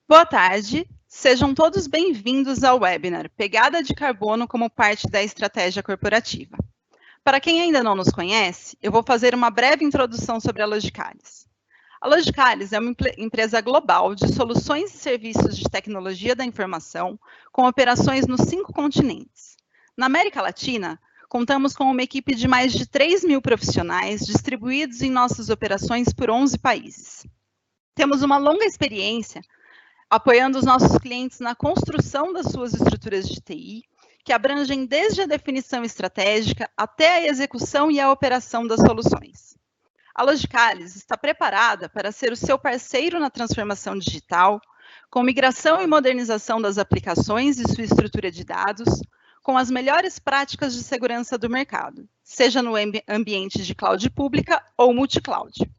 Boa tarde, sejam todos bem-vindos ao webinar Pegada de Carbono como parte da estratégia corporativa. Para quem ainda não nos conhece, eu vou fazer uma breve introdução sobre a Logicalis. A Logicalis é uma empresa global de soluções e serviços de tecnologia da informação com operações nos 5 continentes. Na América Latina, contamos com uma equipe de mais de 3.000 profissionais distribuídos em nossas operações por 11 países. Temos uma longa experiência apoiando os nossos clientes na construção das suas estruturas de TI, que abrangem desde a definição estratégica até a execução e a operação das soluções. A Logicalis está preparada para ser o seu parceiro na transformação digital, com migração e modernização das aplicações e sua estrutura de dados, com as melhores práticas de segurança do mercado, seja no ambiente de cloud pública ou multi-cloud.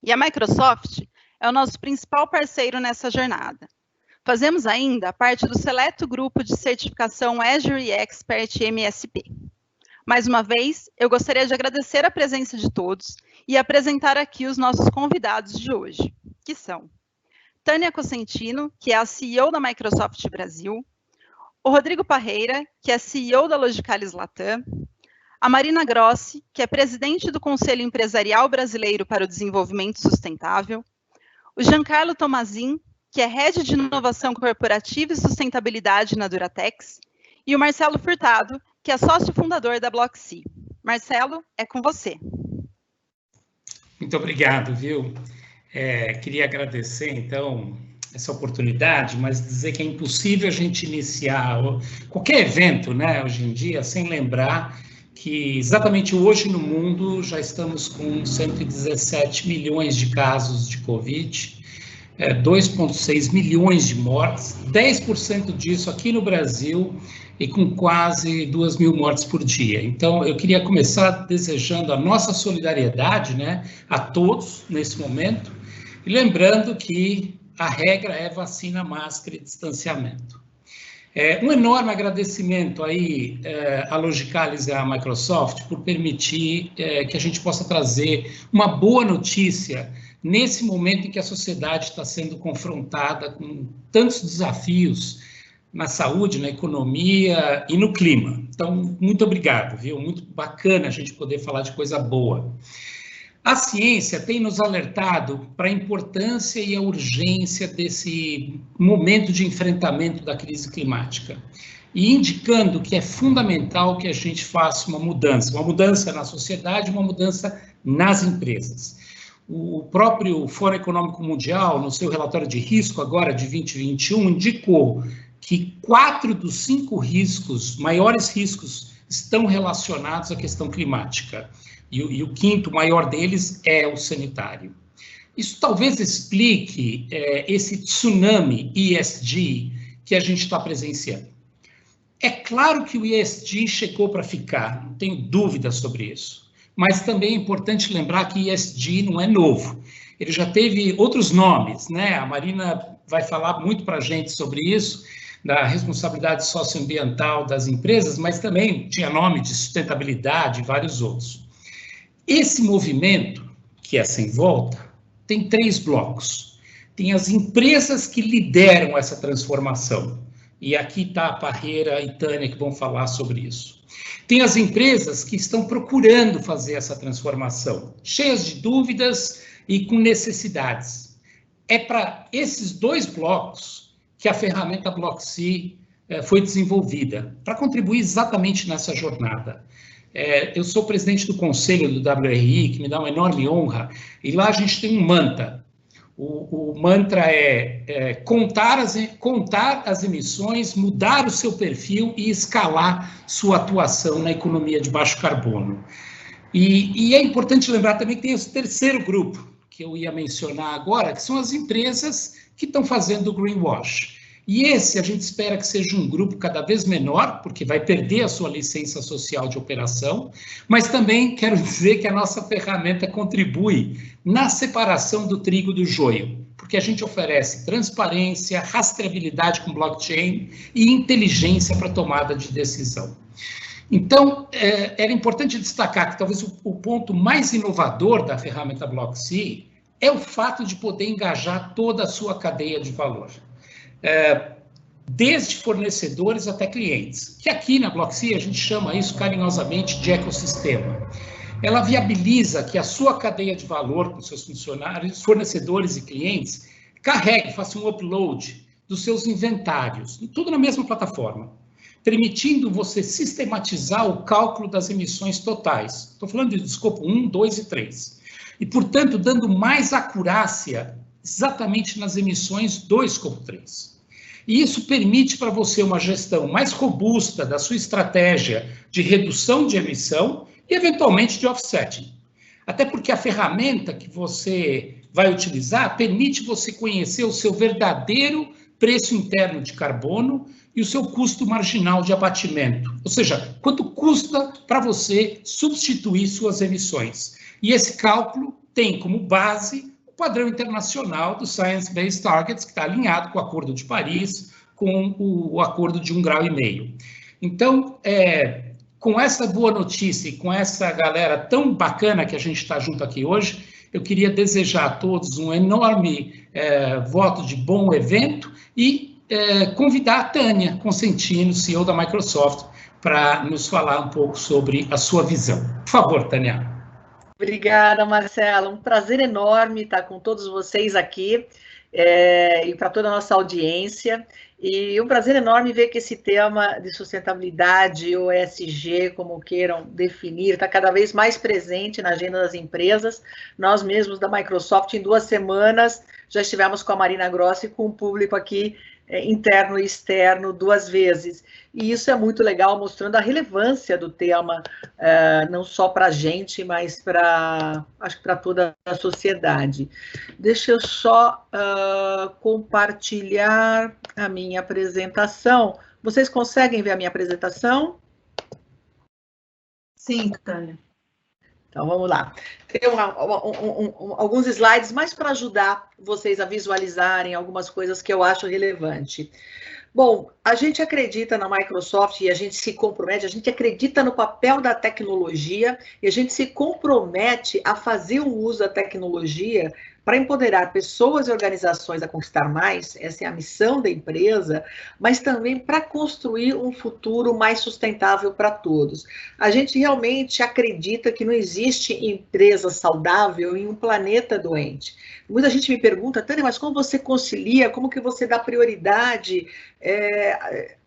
E a Microsoft é o nosso principal parceiro nessa jornada. Fazemos ainda parte do seleto grupo de certificação Azure Expert MSP. Mais uma vez, eu gostaria de agradecer a presença de todos e apresentar aqui os nossos convidados de hoje, que são Tânia Cosentino, que é a CEO da Microsoft Brasil, o Rodrigo Parreira, que é CEO da Logicalis Latam, a Marina Grossi, que é presidente do Conselho Empresarial Brasileiro para o Desenvolvimento Sustentável, o Giancarlo Tomazin, que é Head de Inovação Corporativa e Sustentabilidade na Duratex, e o Marcelo Furtado, que é sócio fundador da Block-C. Marcelo, é com você. Muito obrigado, viu? Queria agradecer, então, essa oportunidade, mas dizer que é impossível a gente iniciar qualquer evento, né, hoje em dia, sem lembrar que exatamente hoje no mundo já estamos com 117 milhões de casos de Covid, 2,6 milhões de mortes, 10% disso aqui no Brasil e com quase 2.000 mortes por dia. Então, eu queria começar desejando a nossa solidariedade, né, a todos nesse momento, e lembrando que a regra é vacina, máscara e distanciamento. Um enorme agradecimento aí à Logicalis e à Microsoft por permitir que a gente possa trazer uma boa notícia nesse momento em que a sociedade está sendo confrontada com tantos desafios na saúde, na economia e no clima. Então, muito obrigado, viu? Muito bacana a gente poder falar de coisa boa. A ciência tem nos alertado para a importância e a urgência desse momento de enfrentamento da crise climática e indicando que é fundamental que a gente faça uma mudança na sociedade, uma mudança nas empresas. O próprio Fórum Econômico Mundial, no seu relatório de risco agora de 2021, indicou que 4 dos 5 maiores riscos, estão relacionados à questão climática. E o quinto maior deles é o sanitário. Isso talvez explique esse tsunami ESG que a gente está presenciando. É claro que o ESG chegou para ficar, não tenho dúvida sobre isso. Mas também é importante lembrar que ESG não é novo. Ele já teve outros nomes, né? A Marina vai falar muito para a gente sobre isso, da responsabilidade socioambiental das empresas, mas também tinha nome de sustentabilidade e vários outros. Esse movimento, que é sem volta, tem 3 blocos. Tem as empresas que lideram essa transformação. E aqui está a Parreira e Tânia que vão falar sobre isso. Tem as empresas que estão procurando fazer essa transformação, cheias de dúvidas e com necessidades. É para esses 2 blocos que a ferramenta Block-C foi desenvolvida, para contribuir exatamente nessa jornada. Eu sou presidente do conselho do WRI, que me dá uma enorme honra, e lá a gente tem um mantra. O mantra é contar as emissões, mudar o seu perfil e escalar sua atuação na economia de baixo carbono. E é importante lembrar também que tem esse terceiro grupo, que eu ia mencionar agora, que são as empresas que estão fazendo o greenwash. E esse a gente espera que seja um grupo cada vez menor, porque vai perder a sua licença social de operação, mas também quero dizer que a nossa ferramenta contribui na separação do trigo do joio, porque a gente oferece transparência, rastreabilidade com blockchain e inteligência para tomada de decisão. Então, era importante destacar que talvez o ponto mais inovador da ferramenta Block-C é o fato de poder engajar toda a sua cadeia de valor. desde fornecedores até clientes, que aqui na Blocksea a gente chama isso carinhosamente de ecossistema. Ela viabiliza que a sua cadeia de valor com seus funcionários, fornecedores e clientes carregue, faça um upload dos seus inventários, tudo na mesma plataforma, permitindo você sistematizar o cálculo das emissões totais. Estou falando de escopo 1, 2 e 3. E, portanto, dando mais acurácia exatamente nas emissões do escopo 3. E isso permite para você uma gestão mais robusta da sua estratégia de redução de emissão e, eventualmente, de offsetting. Até porque a ferramenta que você vai utilizar permite você conhecer o seu verdadeiro preço interno de carbono e o seu custo marginal de abatimento. Ou seja, quanto custa para você substituir suas emissões. E esse cálculo tem como base o padrão internacional do Science Based Targets, que está alinhado com o Acordo de Paris, com o Acordo de 1,5 graus. Então, com essa boa notícia e com essa galera tão bacana que a gente está junto aqui hoje, eu queria desejar a todos um enorme voto de bom evento e convidar a Tânia Consentino, CEO da Microsoft, para nos falar um pouco sobre a sua visão. Por favor, Tânia. Obrigada, Marcelo. Um prazer enorme estar com todos vocês aqui e para toda a nossa audiência. E um prazer enorme ver que esse tema de sustentabilidade, ou ESG, como queiram definir, está cada vez mais presente na agenda das empresas. Nós mesmos da Microsoft, em 2 semanas, já estivemos com a Marina Grossi e com o público aqui interno e externo 2 vezes. E isso é muito legal, mostrando a relevância do tema, não só para a gente, mas acho que para toda a sociedade. Deixa eu só compartilhar a minha apresentação. Vocês conseguem ver a minha apresentação? Sim, Tânia. Então, vamos lá. Tem alguns slides mais para ajudar vocês a visualizarem algumas coisas que eu acho relevante. Bom, a gente acredita na Microsoft e a gente se compromete, a gente acredita no papel da tecnologia e a gente se compromete a fazer o uso da tecnologia para empoderar pessoas e organizações a conquistar mais, essa é a missão da empresa, mas também para construir um futuro mais sustentável para todos. A gente realmente acredita que não existe empresa saudável em um planeta doente. Muita gente me pergunta, Tânia, mas como você concilia, como que você dá prioridade?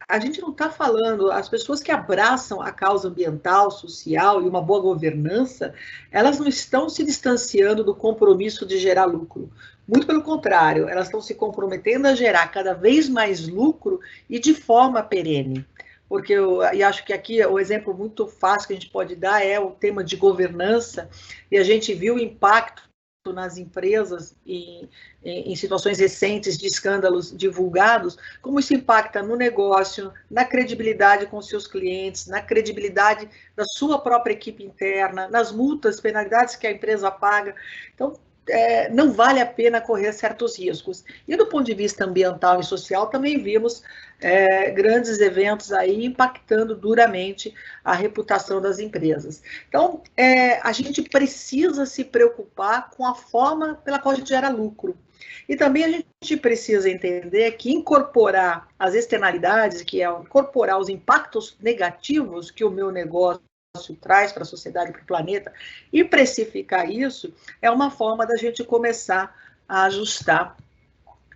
A gente não está falando, as pessoas que abraçam a causa ambiental, social e uma boa governança, elas não estão se distanciando do compromisso de gerar lucro. Muito pelo contrário, elas estão se comprometendo a gerar cada vez mais lucro e de forma perene. Porque eu acho que aqui o exemplo muito fácil que a gente pode dar é o tema de governança, e a gente viu o impacto nas empresas em situações recentes de escândalos divulgados, como isso impacta no negócio, na credibilidade com seus clientes, na credibilidade da sua própria equipe interna, nas multas, penalidades que a empresa paga. Então, não vale a pena correr certos riscos. E do ponto de vista ambiental e social, também vimos grandes eventos aí impactando duramente a reputação das empresas. Então, a gente precisa se preocupar com a forma pela qual a gente gera lucro. E também a gente precisa entender que incorporar as externalidades, que é incorporar os impactos negativos que o meu negócio traz para a sociedade, para o planeta, e precificar isso é uma forma da gente começar a ajustar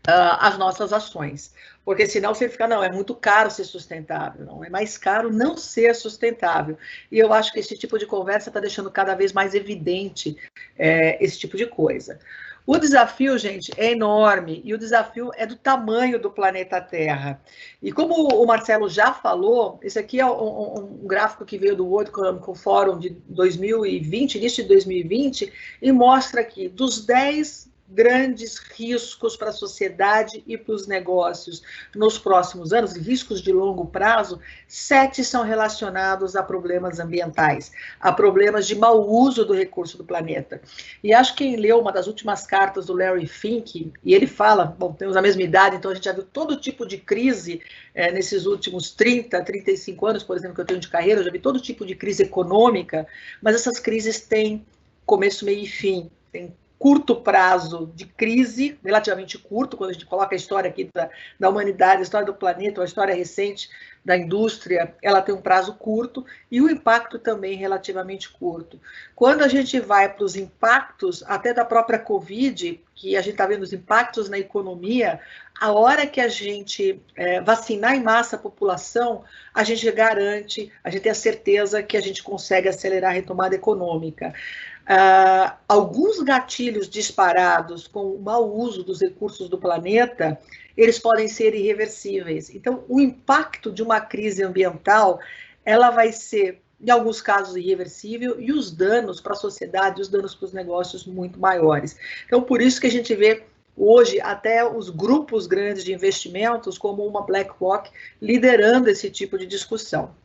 as nossas ações. Porque senão você fica, não, é muito caro ser sustentável, não, é mais caro não ser sustentável. E eu acho que esse tipo de conversa está deixando cada vez mais evidente esse tipo de coisa. O desafio, gente, é enorme, e o desafio é do tamanho do planeta Terra. E como o Marcelo já falou, esse aqui é um gráfico que veio do World Economic Forum de 2020, início de 2020, e mostra que dos 10 grandes riscos para a sociedade e para os negócios nos próximos anos, riscos de longo prazo, 7 são relacionados a problemas ambientais, a problemas de mau uso do recurso do planeta. E acho que quem leu uma das últimas cartas do Larry Fink, e ele fala, bom, temos a mesma idade, então a gente já viu todo tipo de crise nesses últimos 30, 35 anos, por exemplo, que eu tenho de carreira, eu já vi todo tipo de crise econômica, mas essas crises têm começo, meio e fim, tem curto prazo de crise, relativamente curto, quando a gente coloca a história aqui da humanidade, a história do planeta, a história recente da indústria, ela tem um prazo curto, e o impacto também relativamente curto. Quando a gente vai para os impactos, até da própria Covid, que a gente está vendo os impactos na economia, a hora que a gente vacinar em massa a população, a gente garante, a gente tem a certeza que a gente consegue acelerar a retomada econômica. Alguns gatilhos disparados com o mau uso dos recursos do planeta, eles podem ser irreversíveis. Então, o impacto de uma crise ambiental, ela vai ser, em alguns casos, irreversível, e os danos para a sociedade, os danos para os negócios muito maiores. Então, por isso que a gente vê hoje até os grupos grandes de investimentos, como uma BlackRock, liderando esse tipo de discussão.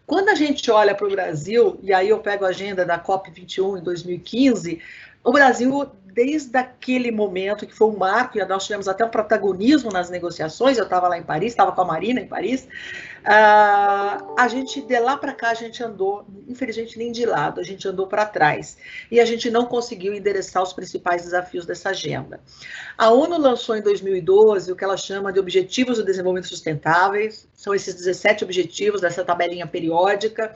Quando a gente olha para o Brasil, e aí eu pego a agenda da COP21 em 2015, o Brasil, desde aquele momento, que foi um marco, e nós tivemos até um protagonismo nas negociações, eu estava lá em Paris, estava com a Marina em Paris, a gente, de lá para cá, a gente andou, infelizmente nem de lado, a gente andou para trás, e a gente não conseguiu endereçar os principais desafios dessa agenda. A ONU lançou em 2012 o que ela chama de Objetivos do Desenvolvimento Sustentáveis, são esses 17 objetivos dessa tabelinha periódica,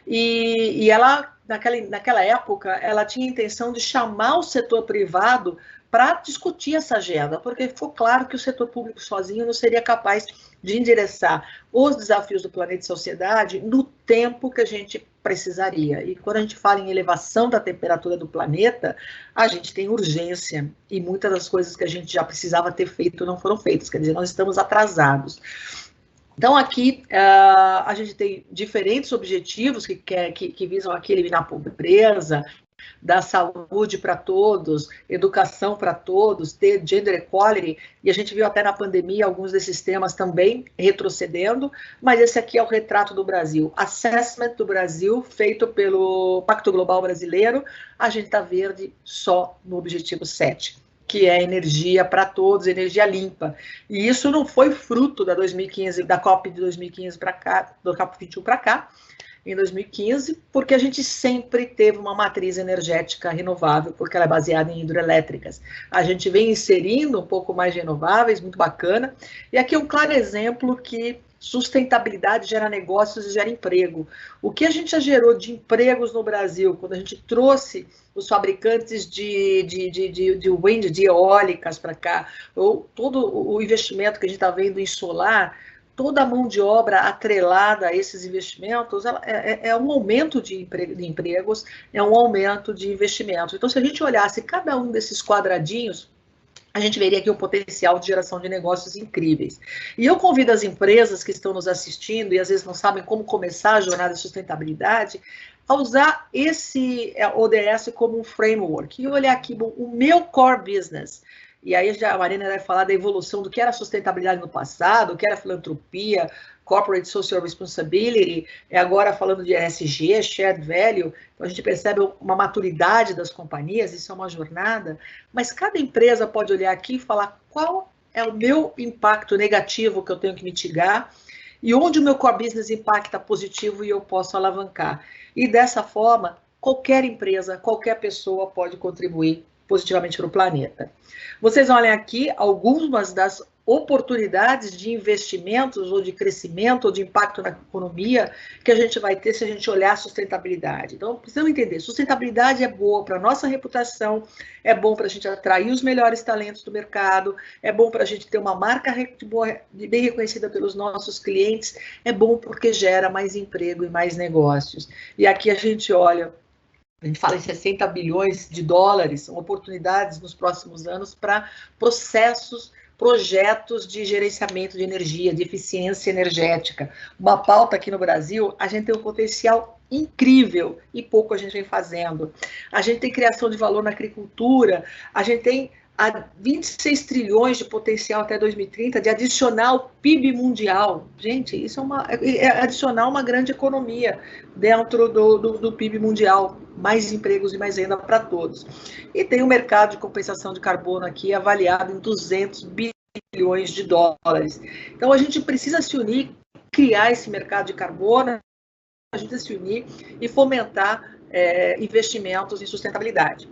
e ela, naquela época, ela tinha a intenção de chamar o setor privado para discutir essa agenda, porque ficou claro que o setor público sozinho não seria capaz de endereçar os desafios do planeta e sociedade no tempo que a gente precisaria. E quando a gente fala em elevação da temperatura do planeta, a gente tem urgência, e muitas das coisas que a gente já precisava ter feito não foram feitas, quer dizer, nós estamos atrasados. Então, aqui, a gente tem diferentes objetivos que visam aqui eliminar a pobreza, dar saúde para todos, educação para todos, ter gender equality, e a gente viu até na pandemia alguns desses temas também retrocedendo, mas esse aqui é o retrato do Brasil. Assessment do Brasil, feito pelo Pacto Global Brasileiro, a gente está verde só no objetivo 7. Que é energia para todos, energia limpa. E isso não foi fruto da COP de 2015 para cá, do COP21 para cá, em 2015, porque a gente sempre teve uma matriz energética renovável, porque ela é baseada em hidroelétricas. A gente vem inserindo um pouco mais de renováveis, muito bacana. E aqui é um claro exemplo que sustentabilidade gera negócios e gera emprego. O que a gente já gerou de empregos no Brasil, quando a gente trouxe os fabricantes de wind, de eólicas para cá, ou todo o investimento que a gente está vendo em solar, toda a mão de obra atrelada a esses investimentos, é um aumento de empregos, é um aumento de investimentos. Então, se a gente olhasse cada um desses quadradinhos, a gente veria aqui um potencial de geração de negócios incríveis. E eu convido as empresas que estão nos assistindo e às vezes não sabem como começar a jornada de sustentabilidade, a usar esse ODS como um framework. E olhar aqui, bom, o meu core business. E aí a Marina vai falar da evolução do que era sustentabilidade no passado, o que era filantropia, Corporate Social Responsibility, agora falando de ESG, Shared Value. Então a gente percebe uma maturidade das companhias, isso é uma jornada, mas cada empresa pode olhar aqui e falar qual é o meu impacto negativo que eu tenho que mitigar e onde o meu core business impacta positivo e eu posso alavancar. E dessa forma, qualquer empresa, qualquer pessoa pode contribuir positivamente para o planeta. Vocês olhem aqui algumas das oportunidades de investimentos ou de crescimento ou de impacto na economia que a gente vai ter se a gente olhar a sustentabilidade. Então, precisamos entender, sustentabilidade é boa para a nossa reputação, é bom para a gente atrair os melhores talentos do mercado, é bom para a gente ter uma marca bem reconhecida pelos nossos clientes, é bom porque gera mais emprego e mais negócios. E aqui a gente olha, a gente fala em 60 bilhões de dólares, são oportunidades nos próximos anos para projetos de gerenciamento de energia, de eficiência energética. Uma pauta aqui no Brasil, a gente tem um potencial incrível e pouco a gente vem fazendo. A gente tem criação de valor na agricultura, a gente tem 26 trilhões de potencial até 2030 de adicionar o PIB mundial. Gente, isso é adicionar uma grande economia dentro do PIB mundial, mais empregos e mais renda para todos. E tem o mercado de compensação de carbono aqui avaliado em 200 bilhões de dólares. Então a gente precisa se unir, criar esse mercado de carbono, a gente se unir e fomentar investimentos em sustentabilidade.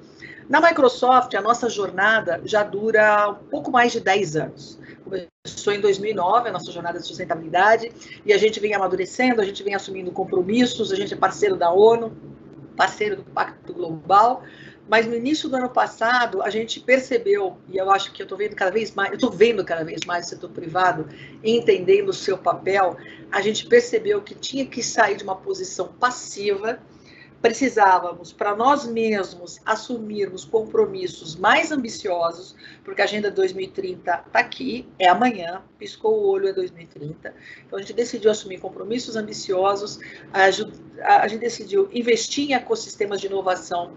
Na Microsoft, a nossa jornada já dura um pouco mais de 10 anos. Começou em 2009, a nossa jornada de sustentabilidade, e a gente vem amadurecendo, a gente vem assumindo compromissos, a gente é parceiro da ONU, parceiro do Pacto Global, mas no início do ano passado, a gente percebeu, e eu acho que eu estou vendo cada vez mais o setor privado entendendo o seu papel, a gente percebeu que tinha que sair de uma posição passiva. Precisávamos, para nós mesmos, assumirmos compromissos mais ambiciosos, porque a Agenda 2030 está aqui, é amanhã, piscou o olho, é 2030. Então, a gente decidiu assumir compromissos ambiciosos, a gente decidiu investir em ecossistemas de inovação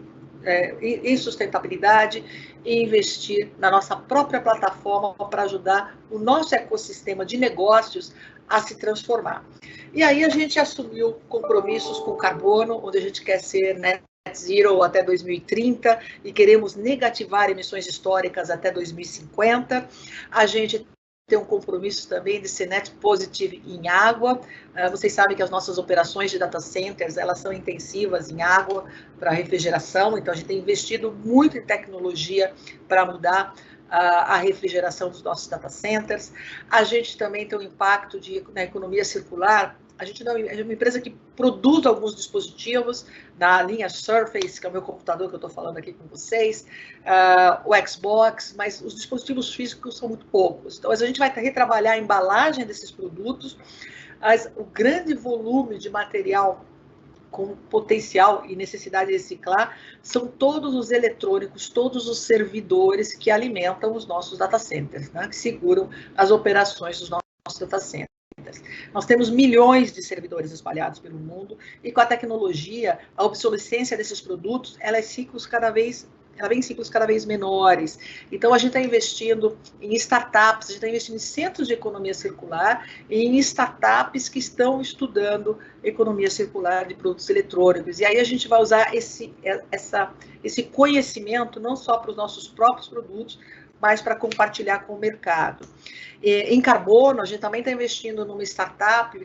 em sustentabilidade e investir na nossa própria plataforma para ajudar o nosso ecossistema de negócios a se transformar. E aí a gente assumiu compromissos com carbono, onde a gente quer ser net zero até 2030 e queremos negativar emissões históricas até 2050. A gente tem um compromisso também de ser net positive em água. Vocês sabem que as nossas operações de data centers, elas são intensivas em água para refrigeração, então a gente tem investido muito em tecnologia para mudar a refrigeração dos nossos data centers. A gente também tem um impacto na economia circular. A gente é uma empresa que produz alguns dispositivos na linha Surface, que é o meu computador que eu estou falando aqui com vocês, o Xbox, mas os dispositivos físicos são muito poucos. Então, a gente vai retrabalhar a embalagem desses produtos, mas o grande volume de material com potencial e necessidade de reciclar são todos os eletrônicos, todos os servidores que alimentam os nossos data centers, né, que seguram as operações dos nossos data centers. Nós temos milhões de servidores espalhados pelo mundo e com a tecnologia, a obsolescência desses produtos, ela vem em ciclos cada vez menores. Então, a gente está investindo em startups, a gente está investindo em centros de economia circular e em startups que estão estudando economia circular de produtos eletrônicos. E aí a gente vai usar esse conhecimento não só para os nossos próprios produtos, mas para compartilhar com o mercado. Em carbono, a gente também está investindo numa startup,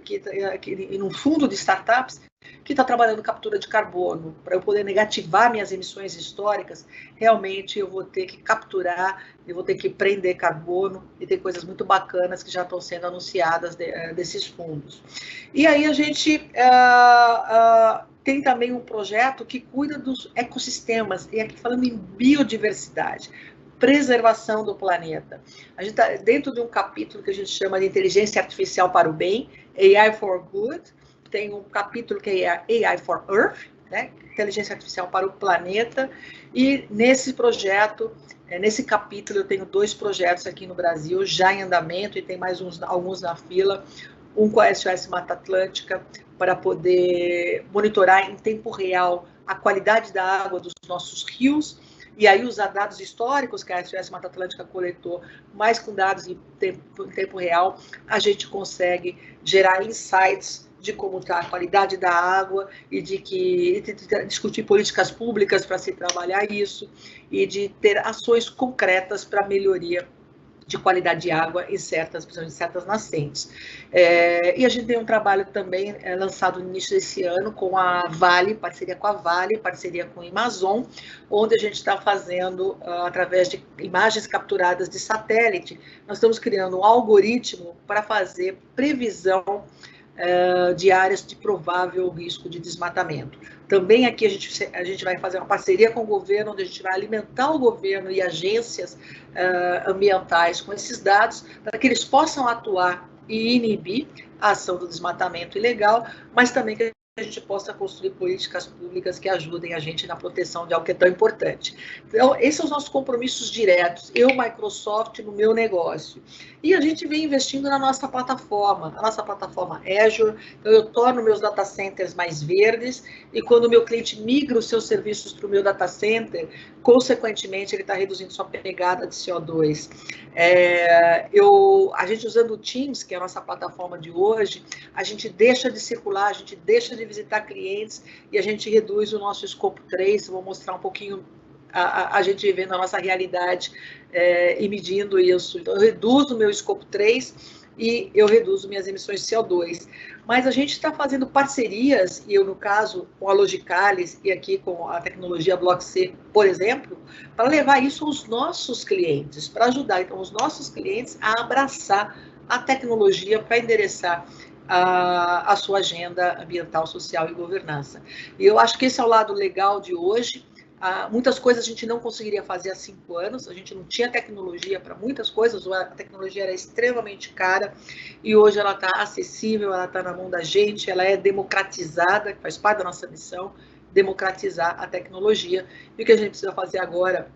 num fundo de startups, que está trabalhando captura de carbono. Para eu poder negativar minhas emissões históricas, realmente eu vou ter que capturar, eu vou ter que prender carbono, e tem coisas muito bacanas que já estão sendo anunciadas desses fundos. E aí a gente tem também um projeto que cuida dos ecossistemas, e aqui falando em biodiversidade, preservação do planeta. A gente está dentro de um capítulo que a gente chama de inteligência artificial para o bem, AI for Good. Tem um capítulo que é AI for Earth, né? Inteligência artificial para o planeta. E nesse projeto, nesse capítulo, eu tenho 2 projetos aqui no Brasil, já em andamento, e tem mais alguns na fila. Um com a SOS Mata Atlântica, para poder monitorar em tempo real a qualidade da água dos nossos rios, e aí usar dados históricos que a SOS Mata Atlântica coletou, mas com dados em tempo real, a gente consegue gerar insights de como está a qualidade da água e de discutir políticas públicas para se trabalhar isso e de ter ações concretas para melhoria de qualidade de água em principalmente certas nascentes. E a gente tem um trabalho também lançado no início desse ano com a Vale, parceria com a Vale, parceria com o Amazon, onde a gente está fazendo, através de imagens capturadas de satélite, nós estamos criando um algoritmo para fazer previsão de áreas de provável risco de desmatamento. Também aqui a gente vai fazer uma parceria com o governo, onde a gente vai alimentar o governo e agências ambientais com esses dados, para que eles possam atuar e inibir a ação do desmatamento ilegal, mas também que a gente possa construir políticas públicas que ajudem a gente na proteção de algo que é tão importante. Então, esses são os nossos compromissos diretos, eu, Microsoft, no meu negócio. E a gente vem investindo na nossa plataforma, a nossa plataforma Azure, então eu torno meus data centers mais verdes, e quando o meu cliente migra os seus serviços para o meu data center, consequentemente, ele está reduzindo sua pegada de CO2. A gente usando o Teams, que é a nossa plataforma de hoje, a gente deixa de circular, a gente deixa de visitar clientes e a gente reduz o nosso Scope 3, vou mostrar um pouquinho a gente vivendo a nossa realidade e medindo isso. Então, eu reduzo o meu Scope 3, e eu reduzo minhas emissões de CO2. Mas a gente está fazendo parcerias, e eu, no caso, com a Logicalis e aqui com a tecnologia Block C, por exemplo, para levar isso aos nossos clientes, para ajudar, então, os nossos clientes a abraçar a tecnologia para endereçar a sua agenda ambiental, social e governança. E eu acho que esse é o lado legal de hoje. Muitas coisas a gente não conseguiria fazer há 5 anos, a gente não tinha tecnologia para muitas coisas, a tecnologia era extremamente cara, e hoje ela está acessível, ela está na mão da gente, ela é democratizada, faz parte da nossa missão, democratizar a tecnologia, e o que a gente precisa fazer agora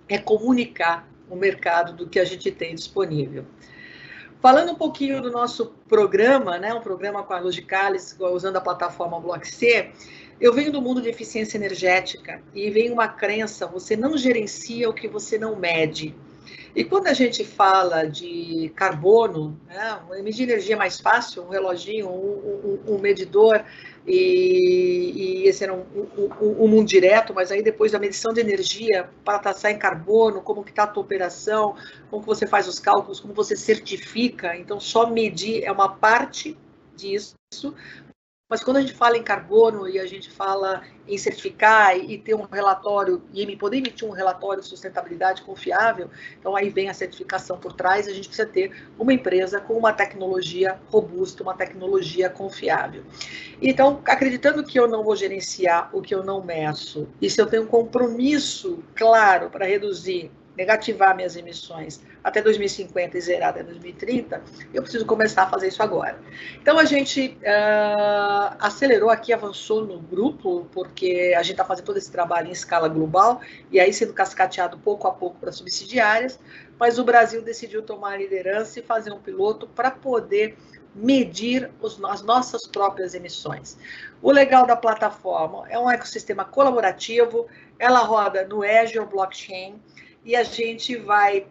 é comunicar o mercado do que a gente tem disponível. Falando um pouquinho do nosso programa, né, um programa com a Logicalis, usando a plataforma Block C, eu venho do mundo de eficiência energética e vem uma crença, você não gerencia o que você não mede. E quando a gente fala de carbono, né, medir energia é mais fácil, um reloginho, um medidor, e esse era um mundo direto, mas aí depois da medição de energia para taxar em carbono, como que está a tua operação, como que você faz os cálculos, como você certifica, então só medir é uma parte disso. Mas quando a gente fala em carbono e a gente fala em certificar e ter um relatório, e poder emitir um relatório de sustentabilidade confiável, então aí vem a certificação por trás, a gente precisa ter uma empresa com uma tecnologia robusta, uma tecnologia confiável. Então, acreditando que eu não vou gerenciar o que eu não meço, e se eu tenho um compromisso claro para reduzir, negativar minhas emissões até 2050 e zerar até 2030, eu preciso começar a fazer isso agora. Então, a gente acelerou aqui, avançou no grupo, porque a gente está fazendo todo esse trabalho em escala global, e aí sendo cascateado pouco a pouco para subsidiárias, mas o Brasil decidiu tomar a liderança e fazer um piloto para poder medir as nossas próprias emissões. O legal da plataforma é um ecossistema colaborativo, ela roda no Azure Blockchain, e a gente vai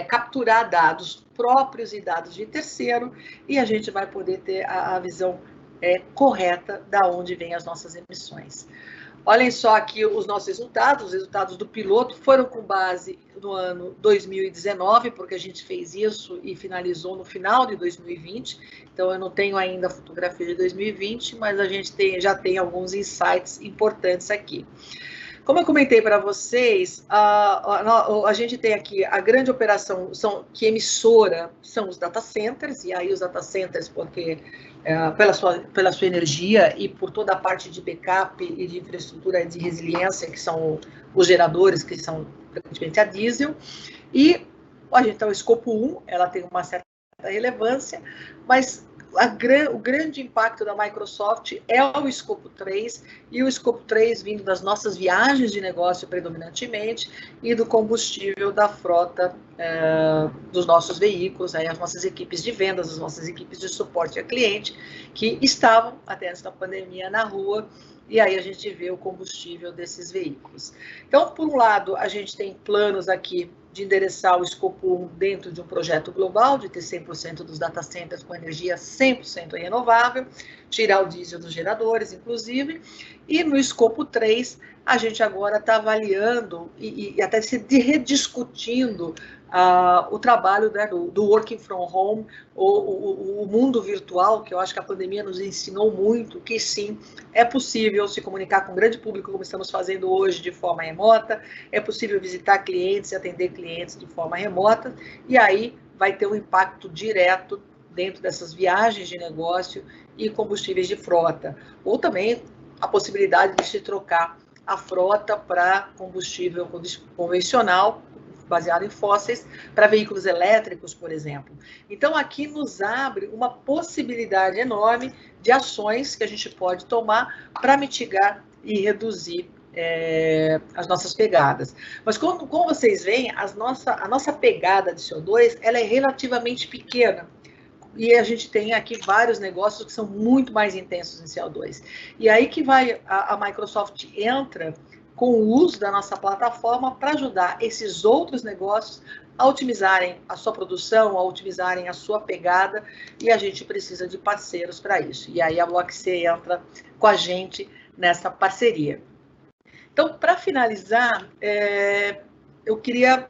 capturar dados próprios e dados de terceiro, e a gente vai poder ter a visão correta da onde vêm as nossas emissões. Olhem só aqui os nossos resultados. Os resultados do piloto foram com base no ano 2019, porque a gente fez isso e finalizou no final de 2020. Então, eu não tenho ainda a fotografia de 2020, mas a gente já tem alguns insights importantes aqui. Como eu comentei para vocês, a gente tem aqui a grande operação que emissora são os data centers, e aí os data centers, porque pela sua energia e por toda a parte de backup e de infraestrutura de resiliência, que são os geradores, que são frequentemente a diesel, e a gente tem o escopo 1, ela tem uma certa relevância, mas o grande impacto da Microsoft é o escopo 3, e o escopo 3 vindo das nossas viagens de negócio predominantemente e do combustível da frota dos nossos veículos, aí as nossas equipes de vendas, as nossas equipes de suporte a cliente, que estavam até antes da pandemia na rua, e aí a gente vê o combustível desses veículos. Então, por um lado, a gente tem planos aqui de endereçar o escopo 1 dentro de um projeto global, de ter 100% dos data centers com energia 100% renovável, tirar o diesel dos geradores, inclusive, e no escopo 3, a gente agora está avaliando e até se rediscutindo o trabalho, né, do working from home, o mundo virtual, que eu acho que a pandemia nos ensinou muito, que sim, é possível se comunicar com o grande público, como estamos fazendo hoje, de forma remota, é possível visitar clientes e atender clientes de forma remota, e aí vai ter um impacto direto dentro dessas viagens de negócio e combustíveis de frota, ou também a possibilidade de se trocar a frota para combustível convencional, baseado em fósseis, para veículos elétricos, por exemplo. Então, aqui nos abre uma possibilidade enorme de ações que a gente pode tomar para mitigar e reduzir as nossas pegadas. Mas como vocês veem, a nossa pegada de CO2 ela é relativamente pequena. E a gente tem aqui vários negócios que são muito mais intensos em CO2. E aí que a Microsoft entra com o uso da nossa plataforma para ajudar esses outros negócios a otimizarem a sua produção, a otimizarem a sua pegada, e a gente precisa de parceiros para isso. E aí a Block C entra com a gente nessa parceria. Então, para finalizar, eu queria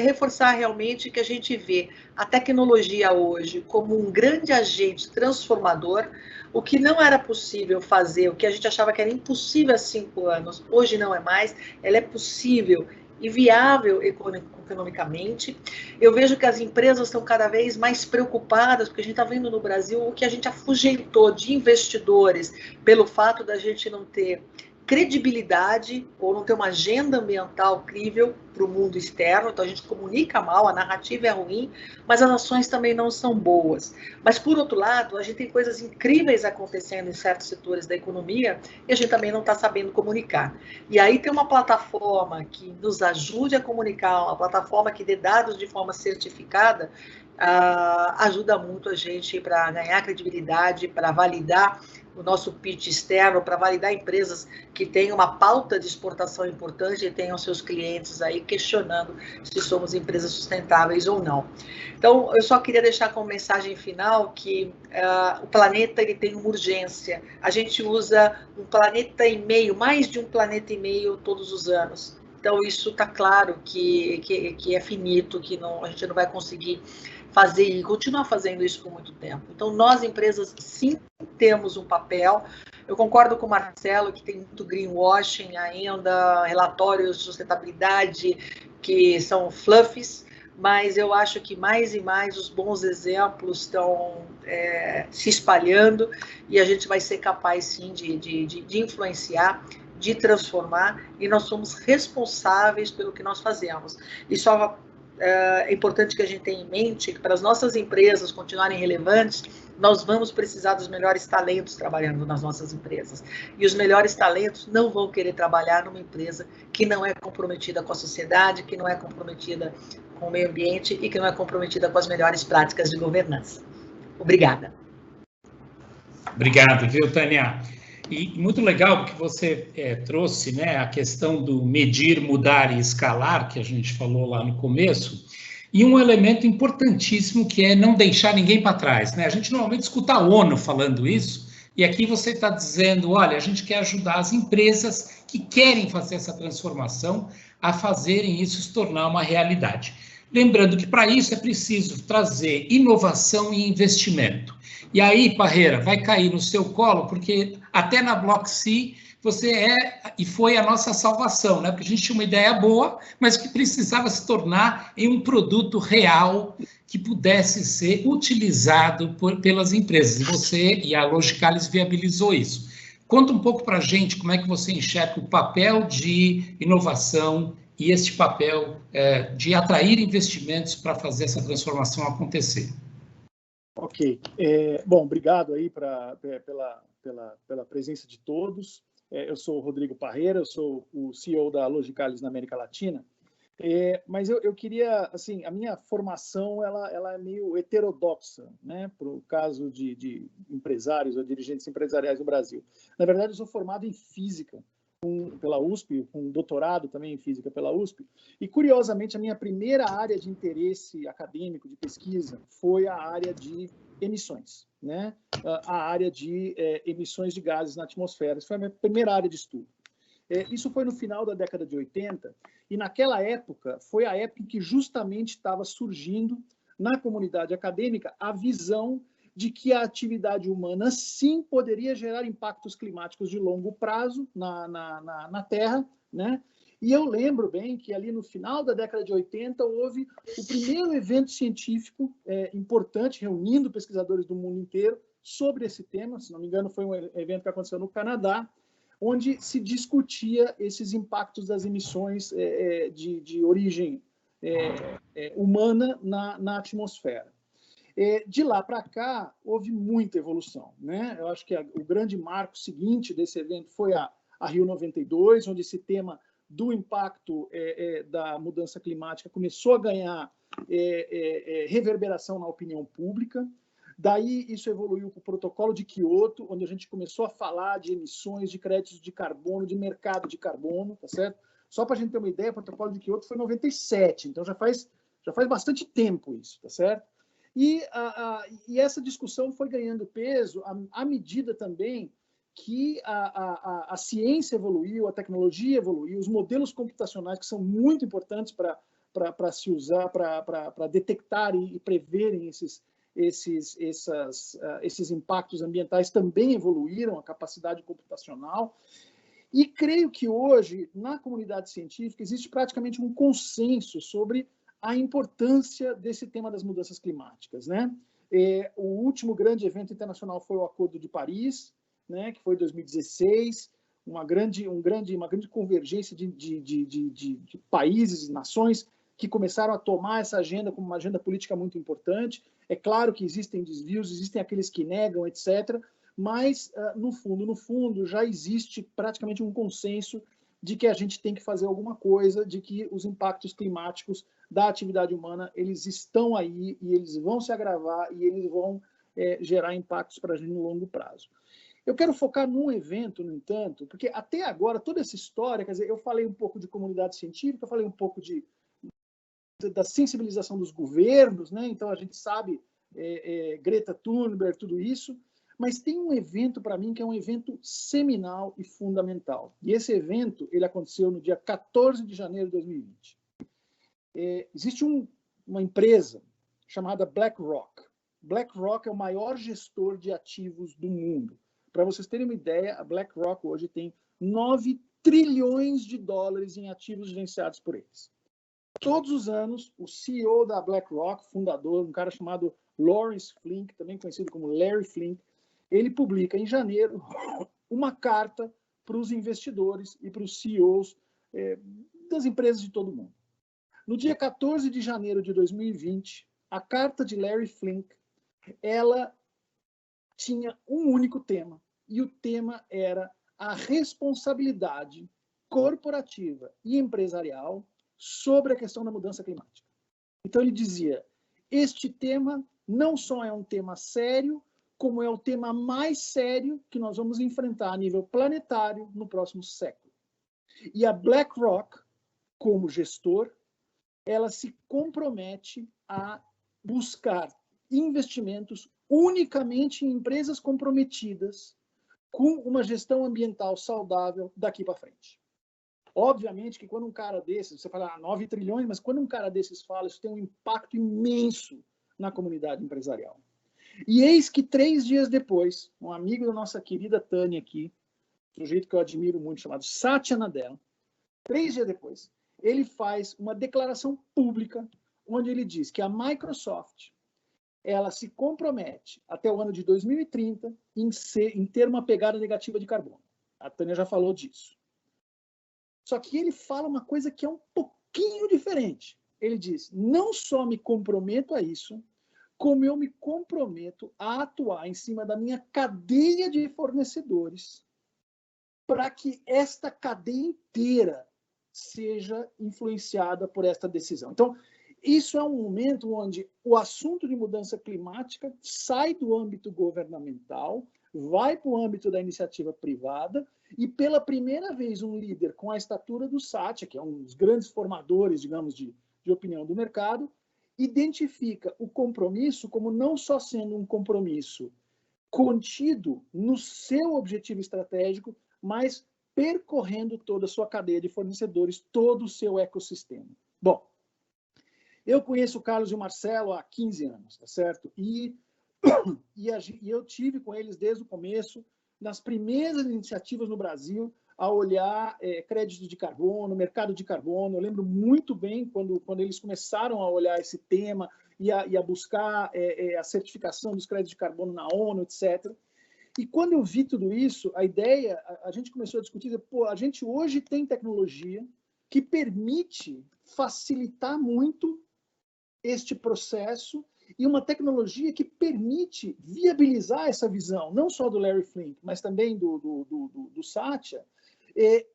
reforçar realmente que a gente vê a tecnologia hoje como um grande agente transformador. O que não era possível fazer, o que a gente achava que era impossível há 5 anos, hoje não é mais, ela é possível e viável economicamente. Eu vejo que as empresas estão cada vez mais preocupadas, porque a gente está vendo no Brasil o que a gente afugentou de investidores pelo fato da gente não ter credibilidade ou não ter uma agenda ambiental crível para o mundo externo. Então a gente comunica mal, a narrativa é ruim, mas as ações também não são boas. Mas por outro lado, a gente tem coisas incríveis acontecendo em certos setores da economia e a gente também não está sabendo comunicar. E aí tem uma plataforma que nos ajude a comunicar, uma plataforma que dê dados de forma certificada, ajuda muito a gente para ganhar credibilidade, para validar o nosso pitch externo, para validar empresas que têm uma pauta de exportação importante e tenham seus clientes aí questionando se somos empresas sustentáveis ou não. Então, eu só queria deixar como mensagem final que o planeta ele tem uma urgência. A gente usa 1,5 planeta, mais de 1,5 planeta todos os anos. Então, isso está claro que é finito, que não, a gente não vai conseguir fazer e continuar fazendo isso por muito tempo. Então, nós, empresas, sim, temos um papel. Eu concordo com o Marcelo que tem muito greenwashing ainda, relatórios de sustentabilidade que são fluffs, mas eu acho que mais e mais os bons exemplos estão se espalhando e a gente vai ser capaz, sim, de influenciar, de transformar, e nós somos responsáveis pelo que nós fazemos. E só é importante que a gente tenha em mente que para as nossas empresas continuarem relevantes, nós vamos precisar dos melhores talentos trabalhando nas nossas empresas. E os melhores talentos não vão querer trabalhar numa empresa que não é comprometida com a sociedade, que não é comprometida com o meio ambiente e que não é comprometida com as melhores práticas de governança. Obrigada. Obrigado, viu, Tânia? E muito legal que você trouxe, né, a questão do medir, mudar e escalar, que a gente falou lá no começo, e um elemento importantíssimo que é não deixar ninguém para trás, né? A gente normalmente escuta a ONU falando isso, e aqui você está dizendo, olha, a gente quer ajudar as empresas que querem fazer essa transformação a fazerem isso se tornar uma realidade. Lembrando que para isso é preciso trazer inovação e investimento. E aí, Parreira, vai cair no seu colo, porque até na Block.C você e foi a nossa salvação, né? Porque a gente tinha uma ideia boa, mas que precisava se tornar em um produto real que pudesse ser utilizado pelas empresas. E você e a Logicalis viabilizou isso. Conta um pouco para a gente como é que você enxerga o papel de inovação e este papel de atrair investimentos para fazer essa transformação acontecer. Ok. Bom, obrigado aí pela presença de todos. Eu sou o Rodrigo Parreira, eu sou o CEO da Logicalis na América Latina. Mas eu queria, assim, a minha formação ela é meio heterodoxa, né, para o caso de empresários ou dirigentes empresariais no Brasil. Na verdade, eu sou formado em física pela USP, com doutorado também em física pela USP, e curiosamente a minha primeira área de interesse acadêmico, de pesquisa, foi a área de emissões, né? A área de emissões de gases na atmosfera. Isso foi a minha primeira área de estudo. Isso foi no final da década de 80, e naquela época foi a época em que justamente estava surgindo na comunidade acadêmica a visão de que a atividade humana, sim, poderia gerar impactos climáticos de longo prazo na Terra, né? E eu lembro bem que ali no final da década de 80 houve o primeiro evento científico importante, reunindo pesquisadores do mundo inteiro sobre esse tema. Se não me engano, foi um evento que aconteceu no Canadá, onde se discutia esses impactos das emissões de origem humana na atmosfera. De lá para cá, houve muita evolução, né? Eu acho que o grande marco seguinte desse evento foi a Rio 92, onde esse tema do impacto da mudança climática começou a ganhar reverberação na opinião pública. Daí, isso evoluiu para o protocolo de Kyoto, onde a gente começou a falar de emissões, de créditos de carbono, de mercado de carbono, tá certo? Só para a gente ter uma ideia, o protocolo de Kyoto foi em 97, então já faz bastante tempo isso, tá certo? E essa discussão foi ganhando peso à medida também que a ciência evoluiu, a tecnologia evoluiu, os modelos computacionais, que são muito importantes para se usar, para detectar e preverem esses impactos ambientais, também evoluíram, a capacidade computacional. E creio que hoje, na comunidade científica, existe praticamente um consenso sobre a importância desse tema das mudanças climáticas, né? O último grande evento internacional foi o Acordo de Paris, né, que foi em 2016, uma grande convergência de países e nações que começaram a tomar essa agenda como uma agenda política muito importante. É claro que existem desvios, existem aqueles que negam, etc., mas, no fundo, já existe praticamente um consenso de que a gente tem que fazer alguma coisa, de que os impactos climáticos da atividade humana, eles estão aí e eles vão se agravar e eles vão gerar impactos para a gente no longo prazo. Eu quero focar num evento, no entanto, porque até agora, toda essa história, quer dizer, eu falei um pouco de comunidade científica, eu falei um pouco da sensibilização dos governos, né? Então a gente sabe Greta Thunberg, tudo isso, mas tem um evento para mim que é um evento seminal e fundamental. E esse evento, ele aconteceu no dia 14 de janeiro de 2020. Existe uma empresa chamada BlackRock. BlackRock é o maior gestor de ativos do mundo. Para vocês terem uma ideia, a BlackRock hoje tem 9 trilhões de dólares em ativos gerenciados por eles. Todos os anos, o CEO da BlackRock, fundador, um cara chamado Lawrence Flink, também conhecido como Larry Flink, ele publica em janeiro uma carta para os investidores e para os CEOs das empresas de todo o mundo. No dia 14 de janeiro de 2020, a carta de Larry Flink, ela tinha um único tema, e o tema era a responsabilidade corporativa e empresarial sobre a questão da mudança climática. Então ele dizia, este tema não só é um tema sério, como é o tema mais sério que nós vamos enfrentar a nível planetário no próximo século. E a BlackRock, como gestor, ela se compromete a buscar investimentos unicamente em empresas comprometidas com uma gestão ambiental saudável daqui para frente. Obviamente que quando um cara desses, você fala 9 trilhões, mas quando um cara desses fala, isso tem um impacto imenso na comunidade empresarial. E eis que 3 dias depois, um amigo da nossa querida Tânia aqui, um sujeito que eu admiro muito, chamado Satya Nadella, 3 dias depois, ele faz uma declaração pública onde ele diz que a Microsoft ela se compromete até o ano de 2030 em ter uma pegada negativa de carbono. A Tânia já falou disso. Só que ele fala uma coisa que é um pouquinho diferente. Ele diz, não só me comprometo a isso, como eu me comprometo a atuar em cima da minha cadeia de fornecedores para que esta cadeia inteira seja influenciada por esta decisão. Então, isso é um momento onde o assunto de mudança climática sai do âmbito governamental, vai para o âmbito da iniciativa privada e, pela primeira vez, um líder com a estatura do Satya, que é um dos grandes formadores, digamos, de opinião do mercado, identifica o compromisso como não só sendo um compromisso contido no seu objetivo estratégico, mas percorrendo toda a sua cadeia de fornecedores, todo o seu ecossistema. Bom, eu conheço o Carlos e o Marcelo há 15 anos, tá certo? E eu tive com eles desde o começo, nas primeiras iniciativas no Brasil, a olhar crédito de carbono, mercado de carbono. Eu lembro muito bem quando eles começaram a olhar esse tema e a buscar a certificação dos créditos de carbono na ONU, etc. E quando eu vi tudo isso, a ideia, a gente começou a discutir, pô, a gente hoje tem tecnologia que permite facilitar muito este processo e uma tecnologia que permite viabilizar essa visão, não só do Larry Flink, mas também do Satya,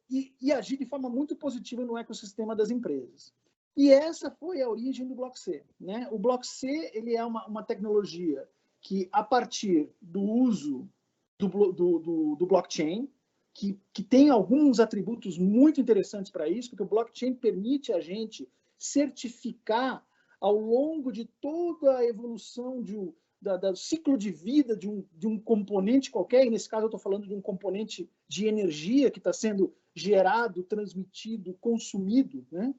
e agir de forma muito positiva no ecossistema das empresas. E essa foi a origem do Block C, né? O Block C ele é uma tecnologia que, a partir do uso do blockchain, que tem alguns atributos muito interessantes para isso, porque o blockchain permite a gente certificar ao longo de toda a evolução do ciclo de vida de um componente qualquer, e nesse caso eu estou falando de um componente de energia que está sendo gerado, transmitido, consumido, né?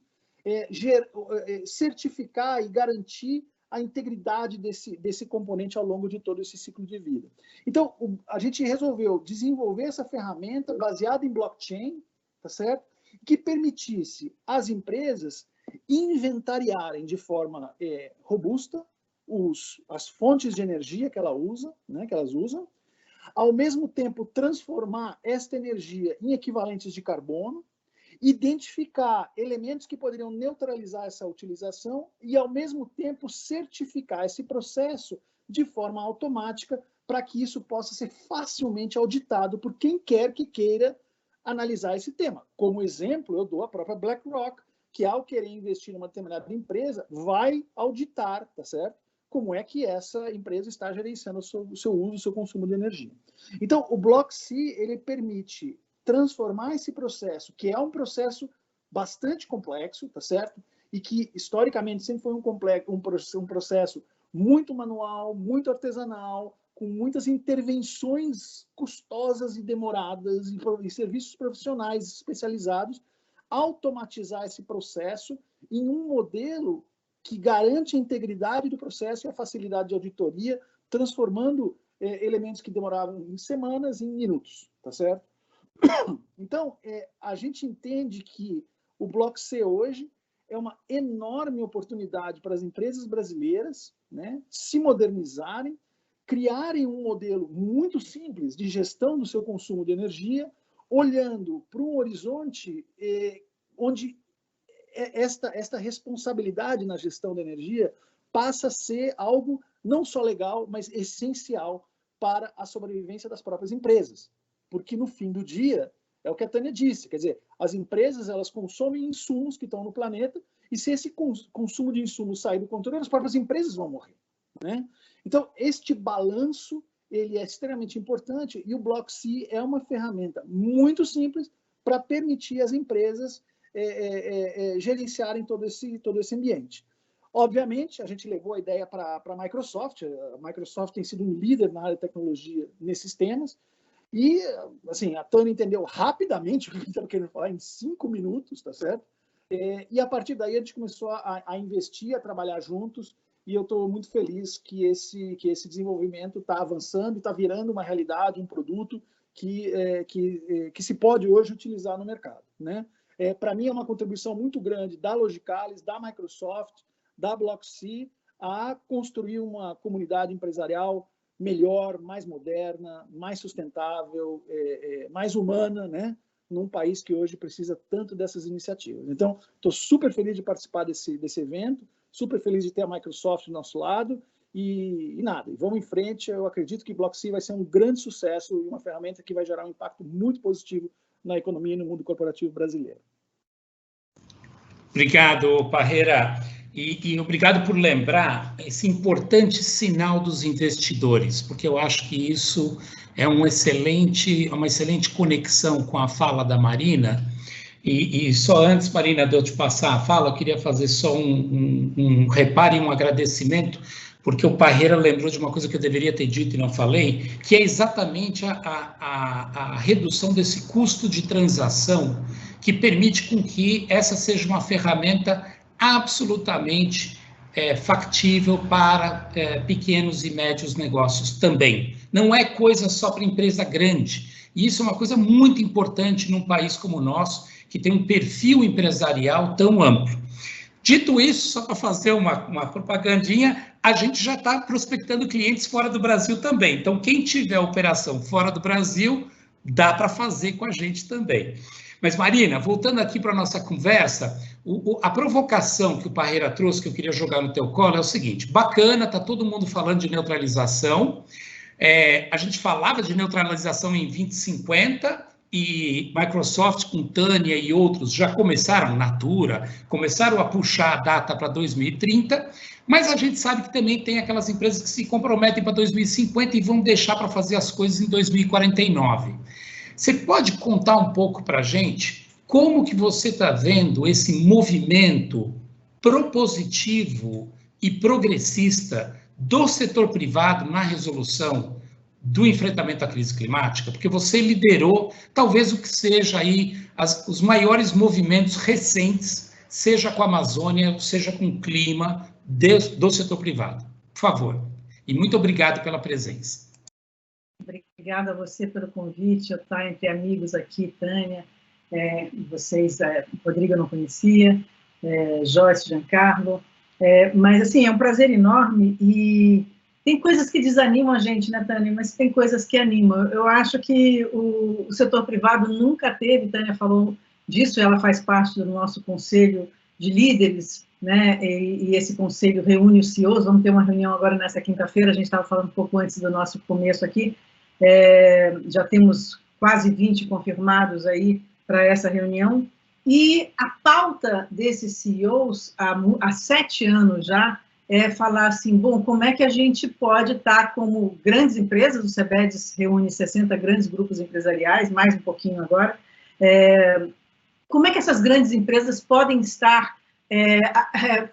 Certificar e garantir a integridade desse componente ao longo de todo esse ciclo de vida. Então, a gente resolveu desenvolver essa ferramenta baseada em blockchain, tá certo? Que permitisse às empresas inventariarem de forma robusta as fontes de energia que elas usam, ao mesmo tempo transformar esta energia em equivalentes de carbono, identificar elementos que poderiam neutralizar essa utilização e, ao mesmo tempo, certificar esse processo de forma automática para que isso possa ser facilmente auditado por quem quer que queira analisar esse tema. Como exemplo, eu dou a própria BlackRock, que ao querer investir em uma determinada empresa, vai auditar, tá certo? Como é que essa empresa está gerenciando o seu uso, o seu consumo de energia. Então, o BlockC, ele permite transformar esse processo, que é um processo bastante complexo, tá certo? E que, historicamente, sempre foi um processo muito manual, muito artesanal, com muitas intervenções custosas e demoradas e serviços profissionais especializados, automatizar esse processo em um modelo que garante a integridade do processo e a facilidade de auditoria, transformando elementos que demoravam em semanas em minutos, tá certo? Então, a gente entende que o BlockC hoje é uma enorme oportunidade para as empresas brasileiras, né, se modernizarem, criarem um modelo muito simples de gestão do seu consumo de energia, olhando para um horizonte onde esta responsabilidade na gestão da energia passa a ser algo não só legal, mas essencial para a sobrevivência das próprias empresas. Porque, no fim do dia, é o que a Tânia disse, quer dizer, as empresas elas consomem insumos que estão no planeta, e se esse consumo de insumos sair do controle, as próprias empresas vão morrer, né? Então, este balanço ele é extremamente importante, e o BlockC é uma ferramenta muito simples para permitir às empresas gerenciarem todo esse ambiente. Obviamente, a gente levou a ideia para a Microsoft. A Microsoft tem sido um líder na área de tecnologia nesses temas, e, assim, a Tânia entendeu rapidamente o que a gente estava querendo falar, em 5 minutos, tá certo? E a partir daí a gente começou a investir, a trabalhar juntos, e eu estou muito feliz que esse desenvolvimento está avançando e está virando uma realidade, um produto que se pode hoje utilizar no mercado, né? Para mim é uma contribuição muito grande da Logicalis, da Microsoft, da BlockC, a construir uma comunidade empresarial melhor, mais moderna, mais sustentável, mais humana, né? Num país que hoje precisa tanto dessas iniciativas. Então, estou super feliz de participar desse evento, super feliz de ter a Microsoft do nosso lado, e vamos em frente. Eu acredito que BlockC vai ser um grande sucesso e uma ferramenta que vai gerar um impacto muito positivo na economia e no mundo corporativo brasileiro. Obrigado, Parreira. E obrigado por lembrar esse importante sinal dos investidores, porque eu acho que isso é uma excelente conexão com a fala da Marina. E só antes, Marina, de eu te passar a fala, eu queria fazer só um reparo e um agradecimento, porque o Parreira lembrou de uma coisa que eu deveria ter dito e não falei, que é exatamente a redução desse custo de transação, que permite com que essa seja uma ferramenta absolutamente factível para pequenos e médios negócios também. Não é coisa só para empresa grande. E isso é uma coisa muito importante num país como o nosso, que tem um perfil empresarial tão amplo. Dito isso, só para fazer uma propagandinha, a gente já está prospectando clientes fora do Brasil também. Então, quem tiver operação fora do Brasil, dá para fazer com a gente também. Mas, Marina, voltando aqui para a nossa conversa, a provocação que o Parreira trouxe, que eu queria jogar no teu colo, é o seguinte: bacana, está todo mundo falando de neutralização, a gente falava de neutralização em 2050, e Microsoft com Tânia e outros já começaram, Natura, começaram a puxar a data para 2030, mas a gente sabe que também tem aquelas empresas que se comprometem para 2050 e vão deixar para fazer as coisas em 2049. Você pode contar um pouco para a gente como que você está vendo esse movimento propositivo e progressista do setor privado na resolução do enfrentamento à crise climática? Porque você liderou talvez o que seja aí os maiores movimentos recentes, seja com a Amazônia, seja com o clima do setor privado. Por favor. E muito obrigado pela presença. Obrigada a você pelo convite. Eu estou entre amigos aqui, Tânia, vocês, Rodrigo eu não conhecia, Joyce, Giancarlo, mas assim, é um prazer enorme e tem coisas que desanimam a gente, né, Tânia, mas tem coisas que animam. Eu acho que o setor privado nunca teve, Tânia falou disso, ela faz parte do nosso conselho de líderes, né, e esse conselho reúne os CEOs, vamos ter uma reunião agora nessa quinta-feira, a gente estava falando um pouco antes do nosso começo aqui, já temos quase 20 confirmados aí para essa reunião, e a pauta desses CEOs, há 7 anos já, é falar assim, bom, como é que a gente pode estar como grandes empresas, o CEBEDES reúne 60 grandes grupos empresariais, mais um pouquinho agora, como é que essas grandes empresas podem estar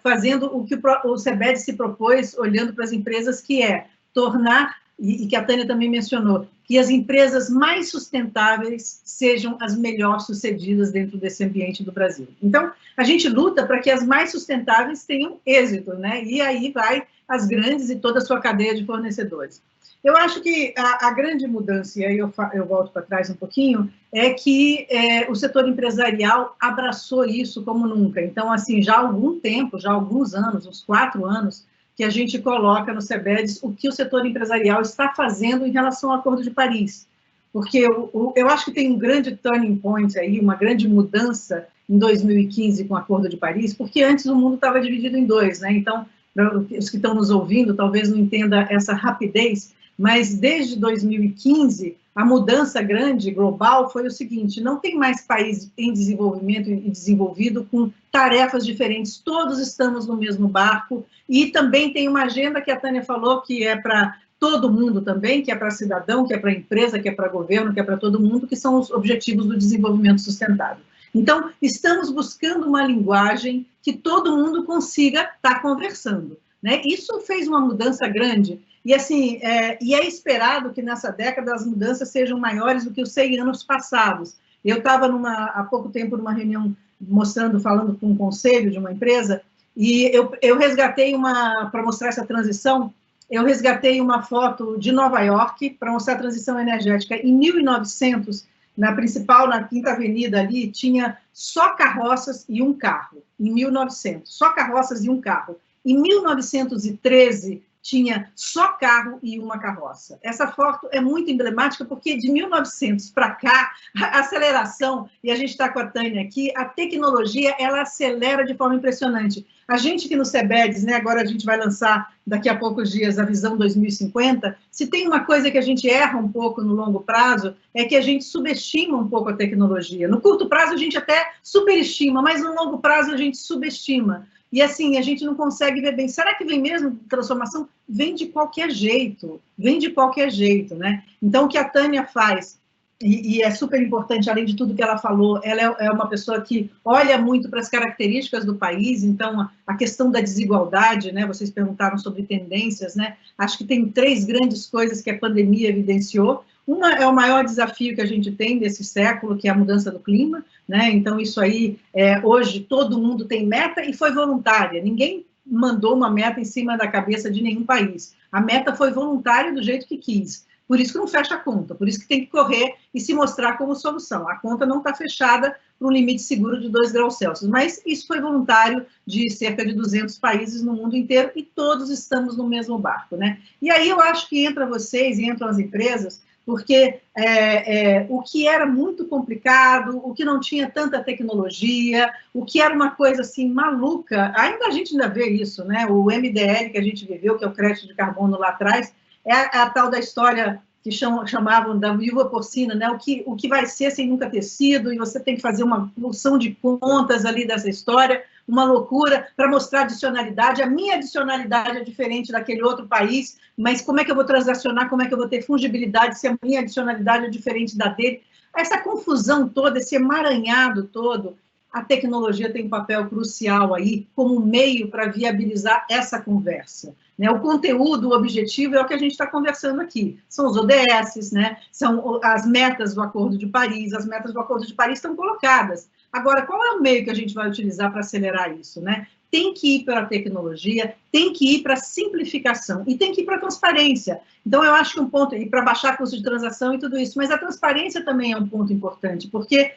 fazendo o que o CEBEDES se propôs, olhando para as empresas, que é tornar, e que a Tânia também mencionou, que as empresas mais sustentáveis sejam as melhor sucedidas dentro desse ambiente do Brasil. Então, a gente luta para que as mais sustentáveis tenham êxito, né? E aí vai as grandes e toda a sua cadeia de fornecedores. Eu acho que a grande mudança, e aí eu volto para trás um pouquinho, é que o setor empresarial abraçou isso como nunca. Então, assim, já há algum tempo, já há alguns anos, uns 4 anos, que a gente coloca no CEBEDES o que o setor empresarial está fazendo em relação ao Acordo de Paris. Porque eu acho que tem um grande turning point aí, uma grande mudança em 2015 com o Acordo de Paris, porque antes o mundo estava dividido em 2, né? Então, os que estão nos ouvindo talvez não entendam essa rapidez, mas desde 2015, a mudança grande, global, foi o seguinte, não tem mais país em desenvolvimento e desenvolvido com tarefas diferentes, todos estamos no mesmo barco, e também tem uma agenda que a Tânia falou, que é para todo mundo também, que é para cidadão, que é para empresa, que é para governo, que é para todo mundo, que são os objetivos do desenvolvimento sustentável. Então, estamos buscando uma linguagem que todo mundo consiga estar conversando, né? Isso fez uma mudança grande, e assim, e é esperado que nessa década as mudanças sejam maiores do que os 100 anos passados. Eu estava há pouco tempo numa reunião falando com um conselho de uma empresa, e eu resgatei para mostrar essa transição, eu resgatei uma foto de Nova York para mostrar a transição energética. Em 1900, na Quinta Avenida ali, tinha só carroças e um carro, em 1900, só carroças e um carro. Em 1913, tinha só carro e uma carroça. Essa foto é muito emblemática, porque de 1900 para cá, a aceleração, e a gente está com a Tânia aqui, a tecnologia, ela acelera de forma impressionante. A gente que no CEBEDES, né, agora a gente vai lançar daqui a poucos dias a Visão 2050, se tem uma coisa que a gente erra um pouco no longo prazo, é que a gente subestima um pouco a tecnologia. No curto prazo a gente até superestima, mas no longo prazo a gente subestima. E assim, a gente não consegue ver bem. Será que vem mesmo transformação? Vem de qualquer jeito, né? Então, o que a Tânia faz, e é super importante, além de tudo que ela falou, ela é uma pessoa que olha muito para as características do país, então, a questão da desigualdade, né? Vocês perguntaram sobre tendências, né? Acho que tem 3 grandes coisas que a pandemia evidenciou. Uma é o maior desafio que a gente tem desse século, que é a mudança do clima, né? Então, isso aí, hoje, todo mundo tem meta e foi voluntária. Ninguém mandou uma meta em cima da cabeça de nenhum país. A meta foi voluntária do jeito que quis. Por isso que não fecha a conta, por isso que tem que correr e se mostrar como solução. A conta não está fechada para um limite seguro de 2 graus Celsius, mas isso foi voluntário de cerca de 200 países no mundo inteiro e todos estamos no mesmo barco, né? E aí eu acho que entra vocês e entram as empresas, porque o que era muito complicado, o que não tinha tanta tecnologia, o que era uma coisa assim maluca, a gente ainda vê isso, né? O MDL que a gente viveu, que é o crédito de carbono lá atrás, é a tal da história que chamavam da viúva porcina, né? O que vai ser sem nunca ter sido, e você tem que fazer uma porção de contas ali dessa história, uma loucura para mostrar adicionalidade. A minha adicionalidade é diferente daquele outro país, mas como é que eu vou transacionar, como é que eu vou ter fungibilidade se a minha adicionalidade é diferente da dele? Essa confusão toda, esse emaranhado todo, a tecnologia tem um papel crucial aí como meio para viabilizar essa conversa. Né? O conteúdo, o objetivo é o que a gente está conversando aqui. São os ODS, né? São as metas do Acordo de Paris. As metas do Acordo de Paris estão colocadas. Agora, qual é o meio que a gente vai utilizar para acelerar isso? Né? Tem que ir para a tecnologia, tem que ir para a simplificação e tem que ir para a transparência. Então, eu acho que um ponto, e para baixar custo de transação e tudo isso, mas a transparência também é um ponto importante, porque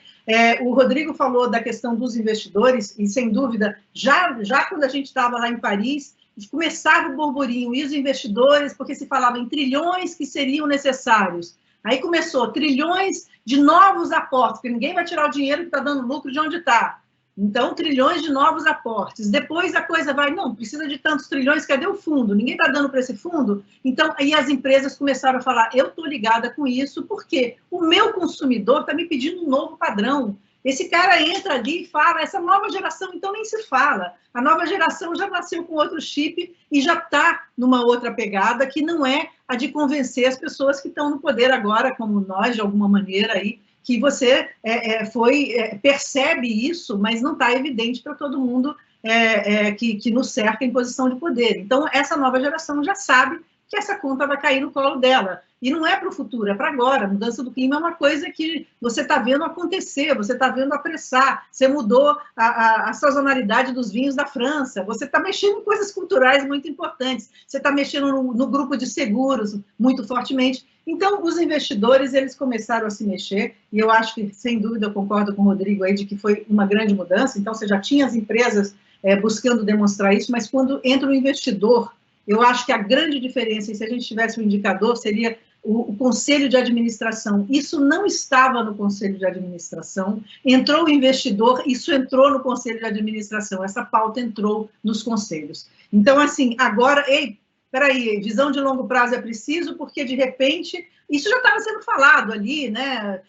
o Rodrigo falou da questão dos investidores, e sem dúvida, já quando a gente estava lá em Paris, começava o burburinho, e os investidores, porque se falava em trilhões que seriam necessários. Aí começou trilhões de novos aportes, porque ninguém vai tirar o dinheiro que está dando lucro de onde está. Então, trilhões de novos aportes. Depois a coisa vai, não, precisa de tantos trilhões, cadê o fundo? Ninguém está dando para esse fundo? Então, aí as empresas começaram a falar, eu estou ligada com isso, porque o meu consumidor está me pedindo um novo padrão. Esse cara entra ali e fala, essa nova geração, então nem se fala. A nova geração já nasceu com outro chip e já está numa outra pegada, que não é a de convencer as pessoas que estão no poder agora, como nós, de alguma maneira, aí, que você percebe isso, mas não está evidente para todo mundo que nos cerca em posição de poder. Então, essa nova geração já sabe que essa conta vai cair no colo dela. E não é para o futuro, é para agora. A mudança do clima é uma coisa que você está vendo acontecer, você está vendo apressar. Você mudou a sazonalidade dos vinhos da França, você está mexendo em coisas culturais muito importantes, você está mexendo no grupo de seguros muito fortemente. Então, os investidores, eles começaram a se mexer, e eu acho que, sem dúvida, eu concordo com o Rodrigo aí, de que foi uma grande mudança. Então, você já tinha as empresas buscando demonstrar isso, mas quando entra o investidor, eu acho que a grande diferença, e se a gente tivesse um indicador, seria o conselho de administração. Isso não estava no conselho de administração, entrou o investidor, isso entrou no conselho de administração, essa pauta entrou nos conselhos. Então, assim, agora, peraí, visão de longo prazo é preciso, porque, de repente, isso já estava sendo falado ali, né?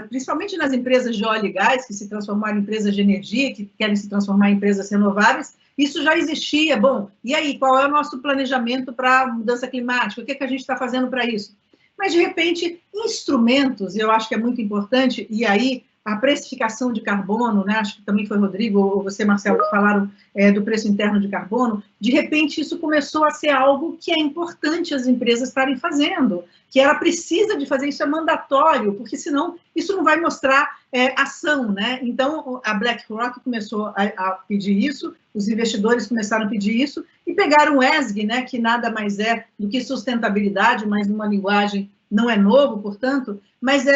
Principalmente nas empresas de óleo e gás, que se transformaram em empresas de energia, que querem se transformar em empresas renováveis, isso já existia. Bom, e aí, qual é o nosso planejamento para a mudança climática? O que a gente está fazendo para isso? Mas, de repente, instrumentos, eu acho que é muito importante, e aí a precificação de carbono, né? Acho que também foi Rodrigo ou você, Marcelo, que falaram do preço interno de carbono. De repente, isso começou a ser algo que é importante as empresas estarem fazendo, que ela precisa de fazer, isso é mandatório, porque senão isso não vai mostrar ação, né? Então, a BlackRock começou a pedir isso, os investidores começaram a pedir isso, e pegaram o ESG, né, que nada mais é do que sustentabilidade, mas numa linguagem não é novo, portanto, mas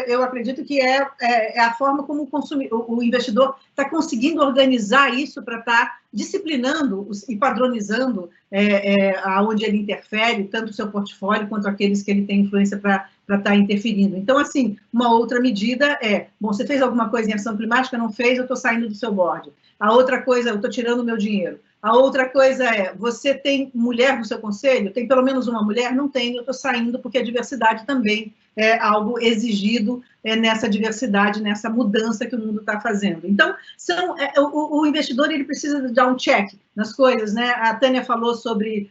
eu acredito que é a forma como o investidor está conseguindo organizar isso para estar disciplinando e padronizando aonde ele interfere, tanto o seu portfólio quanto aqueles que ele tem influência para estar interferindo. Então, assim, uma outra medida bom, você fez alguma coisa em ação climática, não fez, eu estou saindo do seu board. A outra coisa, eu estou tirando o meu dinheiro. A outra coisa você tem mulher no seu conselho? Tem pelo menos uma mulher? Não tem, eu estou saindo, porque a diversidade também é algo exigido nessa diversidade, nessa mudança que o mundo está fazendo. Então, o investidor ele precisa dar um check nas coisas, né? A Tânia falou sobre,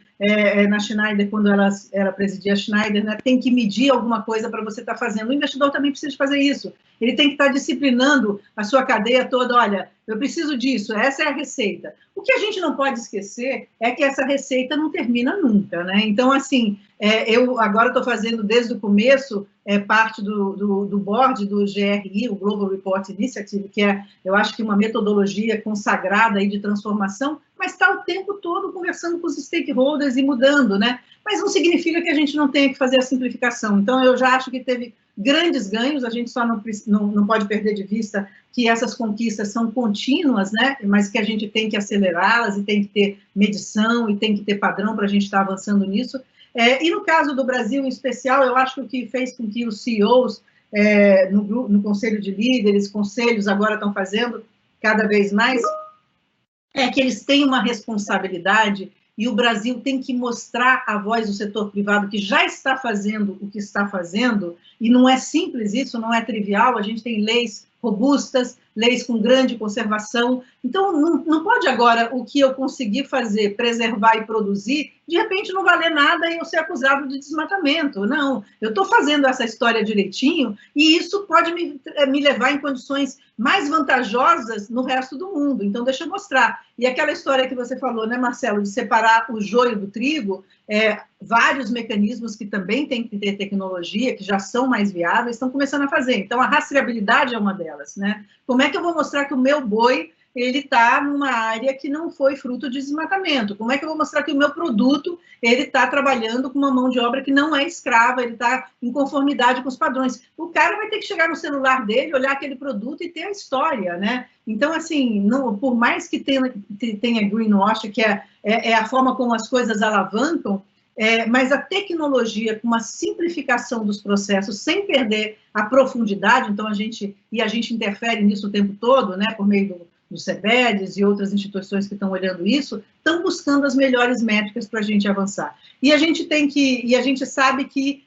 na Schneider, quando ela presidia a Schneider, né? Tem que medir alguma coisa para você estar fazendo. O investidor também precisa fazer isso. Ele tem que estar disciplinando a sua cadeia toda. Olha, eu preciso disso, essa é a receita. O que a gente não pode esquecer é que essa receita não termina nunca, né? Então, assim, eu agora estou fazendo desde o começo parte do board do GRI, o Global Report Initiative, que eu acho que uma metodologia consagrada aí de transformação, mas está o tempo todo conversando com os stakeholders e mudando, né? Mas não significa que a gente não tenha que fazer a simplificação. Então, eu já acho que teve grandes ganhos, a gente só não pode perder de vista que essas conquistas são contínuas, né? Mas que a gente tem que acelerá-las e tem que ter medição e tem que ter padrão para a gente estar avançando nisso. E no caso do Brasil, em especial, eu acho que o que fez com que os CEOs no Conselho de Líderes, conselhos agora estão fazendo cada vez mais, é que eles têm uma responsabilidade e o Brasil tem que mostrar a voz do setor privado que já está fazendo o que está fazendo, e não é simples isso, não é trivial, a gente tem leis robustas, leis com grande conservação. Então, não pode agora o que eu conseguir fazer, preservar e produzir, de repente não valer nada e eu ser acusado de desmatamento. Não, eu estou fazendo essa história direitinho e isso pode me levar em condições mais vantajosas no resto do mundo. Então, deixa eu mostrar. E aquela história que você falou, né, Marcelo, de separar o joio do trigo, vários mecanismos que também têm que ter tecnologia, que já são mais viáveis, estão começando a fazer. Então, a rastreabilidade é uma delas, né? Como é que eu vou mostrar que o meu boi ele está numa área que não foi fruto de desmatamento? Como é que eu vou mostrar que o meu produto ele está trabalhando com uma mão de obra que não é escrava, ele está em conformidade com os padrões? O cara vai ter que chegar no celular dele, olhar aquele produto e ter a história, né? Então, assim, não, por mais que tenha greenwash, que é a forma como as coisas alavancam, mas a tecnologia, com uma simplificação dos processos, sem perder a profundidade, então a gente interfere nisso o tempo todo, né, por meio do CEBEDES e outras instituições que estão olhando isso, estão buscando as melhores métricas para a gente avançar. E a gente sabe que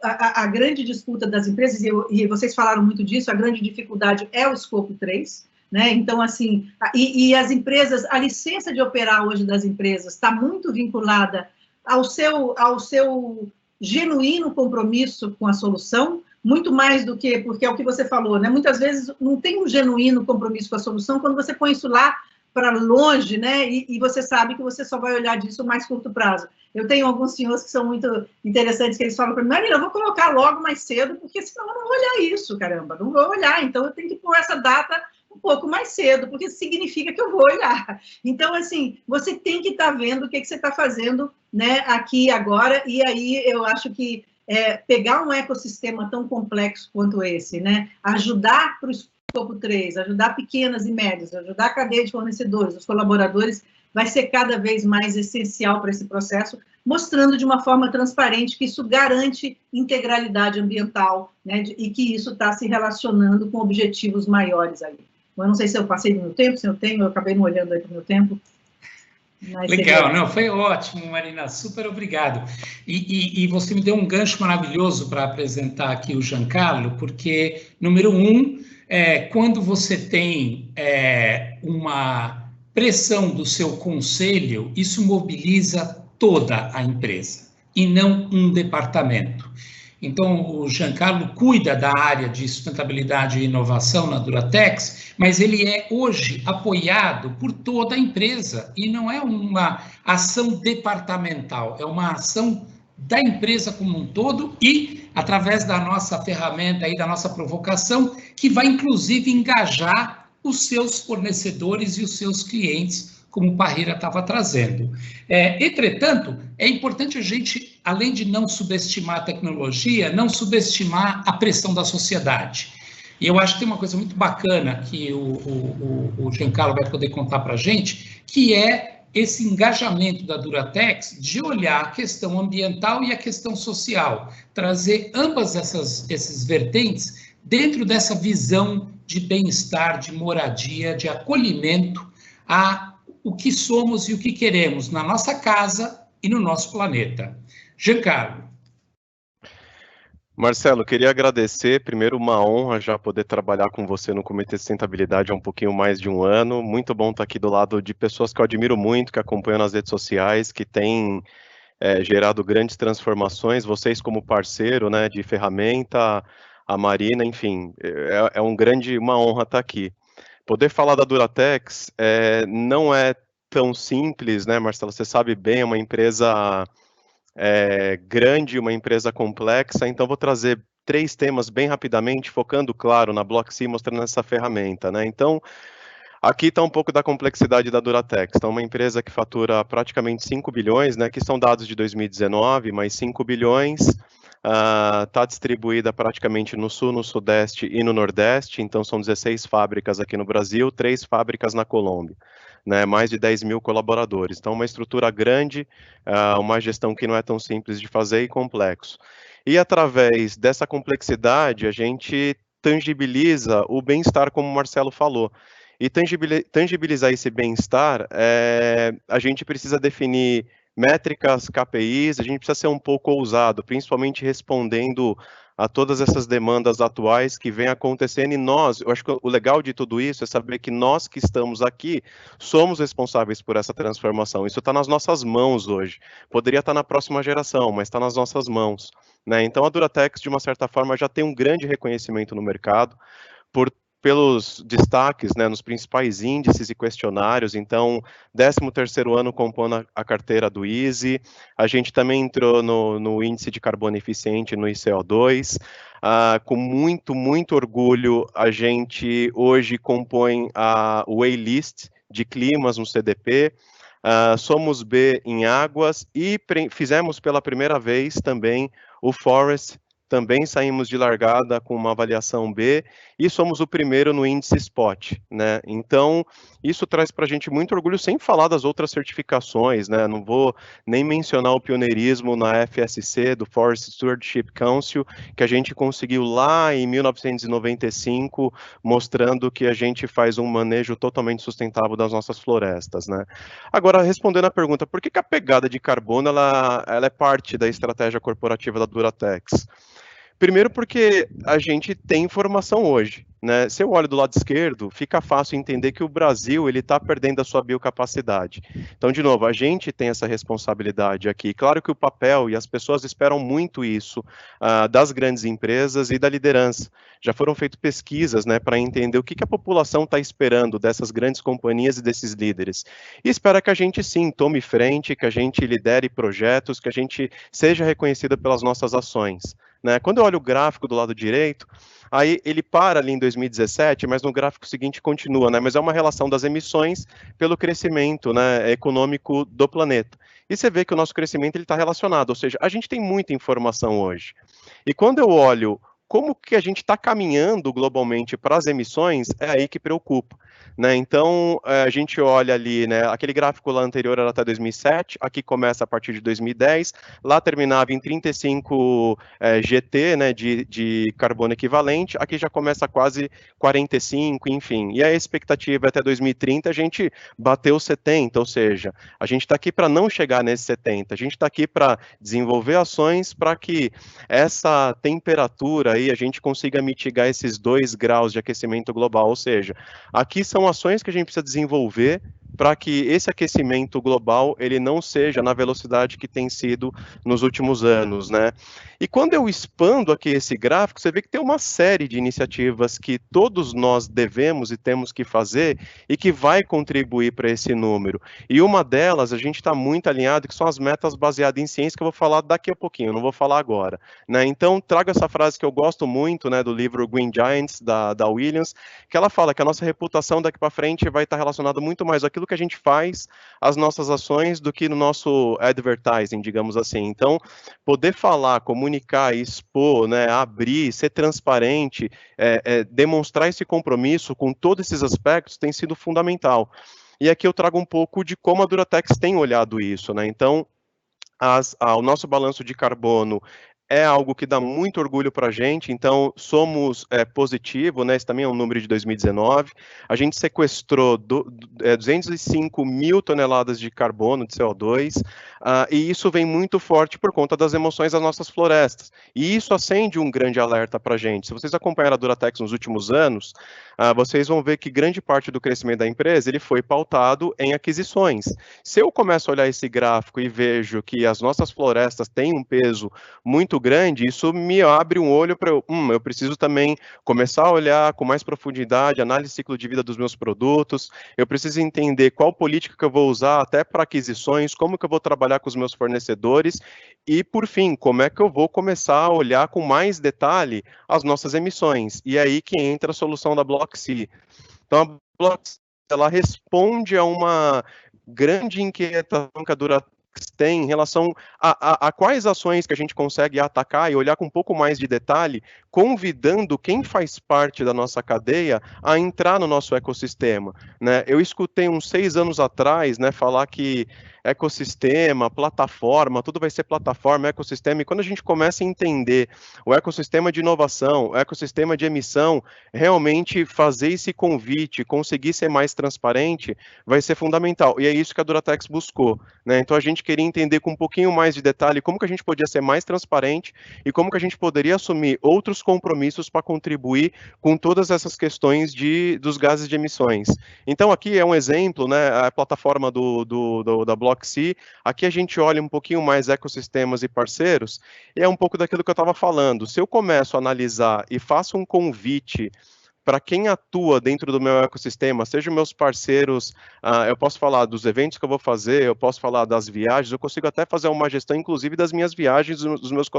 a grande disputa das empresas, e vocês falaram muito disso, a grande dificuldade é o escopo 3, né? Então, assim, e as empresas, a licença de operar hoje das empresas está muito vinculada ao seu genuíno compromisso com a solução, muito mais do que, porque é o que você falou, né? Muitas vezes não tem um genuíno compromisso com a solução quando você põe isso lá para longe, né? E você sabe que você só vai olhar disso a mais curto prazo. Eu tenho alguns senhores que são muito interessantes, que eles falam para mim, Marina, eu vou colocar logo mais cedo, porque senão eu não vou olhar isso, caramba, não vou olhar, então eu tenho que pôr essa data um pouco mais cedo, porque isso significa que eu vou olhar. Então, assim, você tem que estar vendo o que você está fazendo, né, aqui e agora, e aí eu acho que pegar um ecossistema tão complexo quanto esse, né, ajudar para o escopo 3, ajudar pequenas e médias, ajudar a cadeia de fornecedores, os colaboradores, vai ser cada vez mais essencial para esse processo, mostrando de uma forma transparente que isso garante integralidade ambiental, né, e que isso está se relacionando com objetivos maiores aí. Eu não sei se eu passei do meu tempo, se eu tenho, eu acabei não olhando aí para o meu tempo. Legal, não, foi ótimo, Marina, super obrigado. E você me deu um gancho maravilhoso para apresentar aqui o Giancarlo, porque, número 1, quando você tem uma pressão do seu conselho, isso mobiliza toda a empresa, e não um departamento. Então, o Giancarlo cuida da área de sustentabilidade e inovação na Duratex, mas ele é hoje apoiado por toda a empresa, e não é uma ação departamental, é uma ação da empresa como um todo e através da nossa ferramenta aí, da nossa provocação, que vai inclusive engajar os seus fornecedores e os seus clientes, como o Parreira estava trazendo. Entretanto, é importante a gente, além de não subestimar a tecnologia, não subestimar a pressão da sociedade. E eu acho que tem uma coisa muito bacana que o Giancarlo vai poder contar para a gente, que é esse engajamento da Duratex de olhar a questão ambiental e a questão social, trazer ambas esses vertentes dentro dessa visão de bem-estar, de moradia, de acolhimento a o que somos e o que queremos na nossa casa e no nosso planeta. Giancarlo. Marcelo, queria agradecer, primeiro uma honra já poder trabalhar com você no Comitê de Sustentabilidade há um pouquinho mais de um ano, muito bom estar aqui do lado de pessoas que eu admiro muito, que acompanham nas redes sociais, que têm gerado grandes transformações, vocês como parceiro, né, de ferramenta, a Marina, enfim, uma honra estar aqui. Poder falar da Duratex não é tão simples, né, Marcelo? Você sabe bem, é uma empresa grande, uma empresa complexa, então vou trazer 3 temas bem rapidamente, focando, claro, na BlockC, mostrando essa ferramenta, né? Então, aqui está um pouco da complexidade da Duratex. Então, uma empresa que fatura praticamente 5 bilhões, né, que são dados de 2019, mas 5 bilhões, está distribuída praticamente no Sul, no Sudeste e no Nordeste, então são 16 fábricas aqui no Brasil, 3 fábricas na Colômbia, né, mais de 10 mil colaboradores. Então, uma estrutura grande, uma gestão que não é tão simples de fazer e complexo. E através dessa complexidade, a gente tangibiliza o bem-estar, como o Marcelo falou. E tangibilizar esse bem-estar, a gente precisa definir métricas, KPIs, a gente precisa ser um pouco ousado, principalmente respondendo a todas essas demandas atuais que vêm acontecendo, e nós, eu acho que o legal de tudo isso é saber que nós que estamos aqui somos responsáveis por essa transformação. Isso está nas nossas mãos hoje. Poderia estar na próxima geração, mas está nas nossas mãos, né? Então a Duratex, de uma certa forma, já tem um grande reconhecimento no mercado pelos destaques, né, nos principais índices e questionários. Então, 13º ano compondo a carteira do ISE, a gente também entrou no índice de carbono eficiente no ICO2, com muito orgulho, a gente hoje compõe o A-List de climas no CDP, somos B em águas e fizemos pela primeira vez também o Forest. Também saímos de largada com uma avaliação B e somos o primeiro no índice SPOT, né? Então, isso traz para a gente muito orgulho, sem falar das outras certificações, né? Não vou nem mencionar o pioneirismo na FSC, do Forest Stewardship Council, que a gente conseguiu lá em 1995, mostrando que a gente faz um manejo totalmente sustentável das nossas florestas, né? Agora, respondendo à pergunta, por que a pegada de carbono ela é parte da estratégia corporativa da Duratex? Primeiro porque a gente tem informação hoje, né? Se eu olho do lado esquerdo, fica fácil entender que o Brasil ele está perdendo a sua biocapacidade. Então, de novo, a gente tem essa responsabilidade aqui. Claro que o papel e as pessoas esperam muito isso das grandes empresas e da liderança. Já foram feitas pesquisas, né, para entender o que a população está esperando dessas grandes companhias e desses líderes. E espera que a gente, sim, tome frente, que a gente lidere projetos, que a gente seja reconhecida pelas nossas ações. Né? Quando eu olho o gráfico do lado direito, aí ele para ali em 2017, mas no gráfico seguinte continua, né? Mas é uma relação das emissões pelo crescimento, né, econômico do planeta. E você vê que o nosso crescimento está relacionado, ou seja, a gente tem muita informação hoje. E quando eu olho como que a gente está caminhando globalmente para as emissões, é aí que preocupa. Né? Então, a gente olha ali, né, aquele gráfico lá anterior era até 2007, aqui começa a partir de 2010, lá terminava em 35 GT, né, de carbono equivalente, aqui já começa quase 45, enfim. E a expectativa até 2030 a gente bateu 70, ou seja, a gente está aqui para não chegar nesse 70, a gente está aqui para desenvolver ações para que essa temperatura aí a gente consiga mitigar esses 2 graus de aquecimento global, ou seja, aqui são ações que a gente precisa desenvolver para que esse aquecimento global ele não seja na velocidade que tem sido nos últimos anos, né? E quando eu expando aqui esse gráfico, você vê que tem uma série de iniciativas que todos nós devemos e temos que fazer e que vai contribuir para esse número. E uma delas, a gente está muito alinhado, que são as metas baseadas em ciência, que eu vou falar daqui a pouquinho, não vou falar agora, né? Então, trago essa frase que eu gosto muito, né, do livro Green Giants, da Williams, que ela fala que a nossa reputação daqui para frente vai estar relacionada muito mais àquilo que a gente faz, as nossas ações, do que no nosso advertising, digamos assim. Então, poder falar, comunicar, expor, né, abrir, ser transparente, demonstrar esse compromisso com todos esses aspectos tem sido fundamental. E aqui eu trago um pouco de como a Duratex tem olhado isso, né? Então, o nosso balanço de carbono é algo que dá muito orgulho para a gente, então somos positivo, né? Esse também é um número de 2019. A gente sequestrou 205 mil toneladas de carbono, de CO2, e isso vem muito forte por conta das emoções das nossas florestas. E isso acende um grande alerta para a gente. Se vocês acompanharam a Duratex nos últimos anos, vocês vão ver que grande parte do crescimento da empresa ele foi pautado em aquisições. Se eu começo a olhar esse gráfico e vejo que as nossas florestas têm um peso muito grande, isso me abre um olho para eu preciso também começar a olhar com mais profundidade, análise de ciclo de vida dos meus produtos, eu preciso entender qual política que eu vou usar até para aquisições, como que eu vou trabalhar com os meus fornecedores e, por fim, como é que eu vou começar a olhar com mais detalhe as nossas emissões. E é aí que entra a solução da BlockC. Então, a BlockC, ela responde a uma grande inquietação que a Duratex tem em relação a quais ações que a gente consegue atacar e olhar com um pouco mais de detalhe, convidando quem faz parte da nossa cadeia a entrar no nosso ecossistema, né? Eu escutei uns 6 anos atrás, né, falar que ecossistema, plataforma, tudo vai ser plataforma, ecossistema, e quando a gente começa a entender o ecossistema de inovação, o ecossistema de emissão, realmente fazer esse convite, conseguir ser mais transparente, vai ser fundamental, e é isso que a Duratex buscou, né? Então a gente queria entender com um pouquinho mais de detalhe como que a gente podia ser mais transparente e como que a gente poderia assumir outros compromissos para contribuir com todas essas questões dos gases de emissões. Então, aqui é um exemplo, né, a plataforma da Block.C. Aqui a gente olha um pouquinho mais ecossistemas e parceiros, e é um pouco daquilo que eu estava falando. Se eu começo a analisar e faço um convite para quem atua dentro do meu ecossistema, sejam meus parceiros, eu posso falar dos eventos que eu vou fazer, eu posso falar das viagens, eu consigo até fazer uma gestão, inclusive, das minhas viagens, dos meus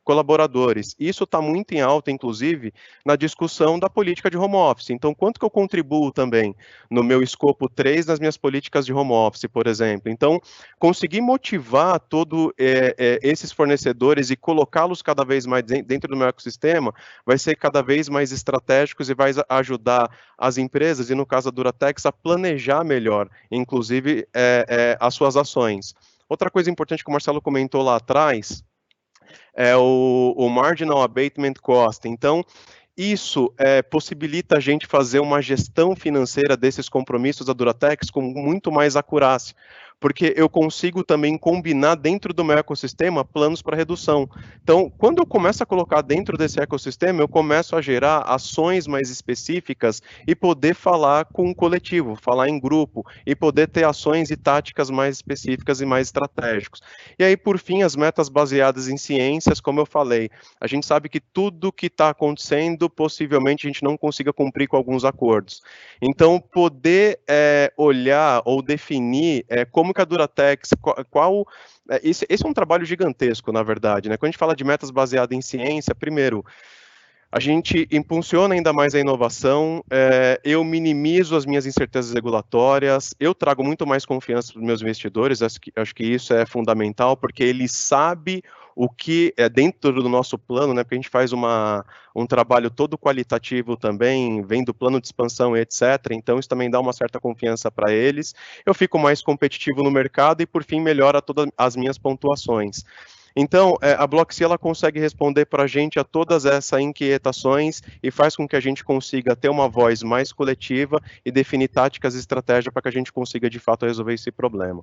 colaboradores. Isso está muito em alta, inclusive, na discussão da política de home office. Então, quanto que eu contribuo também no meu escopo 3 nas minhas políticas de home office, por exemplo? Então, conseguir motivar todos esses fornecedores e colocá-los cada vez mais dentro do meu ecossistema vai ser cada vez mais estratégicos e vai ajudar as empresas, e no caso da Duratex, a planejar melhor, inclusive, as suas ações. Outra coisa importante que o Marcelo comentou lá atrás é o Marginal Abatement Cost. Então, isso possibilita a gente fazer uma gestão financeira desses compromissos da Duratex com muito mais acurácia, porque eu consigo também combinar dentro do meu ecossistema planos para redução. Então, quando eu começo a colocar dentro desse ecossistema, eu começo a gerar ações mais específicas e poder falar com o coletivo, falar em grupo, e poder ter ações e táticas mais específicas e mais estratégicas. E aí, por fim, as metas baseadas em ciências, como eu falei, a gente sabe que tudo que está acontecendo, possivelmente a gente não consiga cumprir com alguns acordos. Então, poder olhar ou definir como que a Duratex, esse é um trabalho gigantesco, na verdade, né? Quando a gente fala de metas baseadas em ciência, primeiro, a gente impulsiona ainda mais a inovação, eu minimizo as minhas incertezas regulatórias, eu trago muito mais confiança para os meus investidores, acho que isso é fundamental, porque ele sabe o que é dentro do nosso plano, né, porque a gente faz um trabalho todo qualitativo também, vem do plano de expansão, etc., então isso também dá uma certa confiança para eles, eu fico mais competitivo no mercado e, por fim, melhora todas as minhas pontuações. Então, a Block.C ela consegue responder para a gente a todas essas inquietações e faz com que a gente consiga ter uma voz mais coletiva e definir táticas e estratégias para que a gente consiga, de fato, resolver esse problema.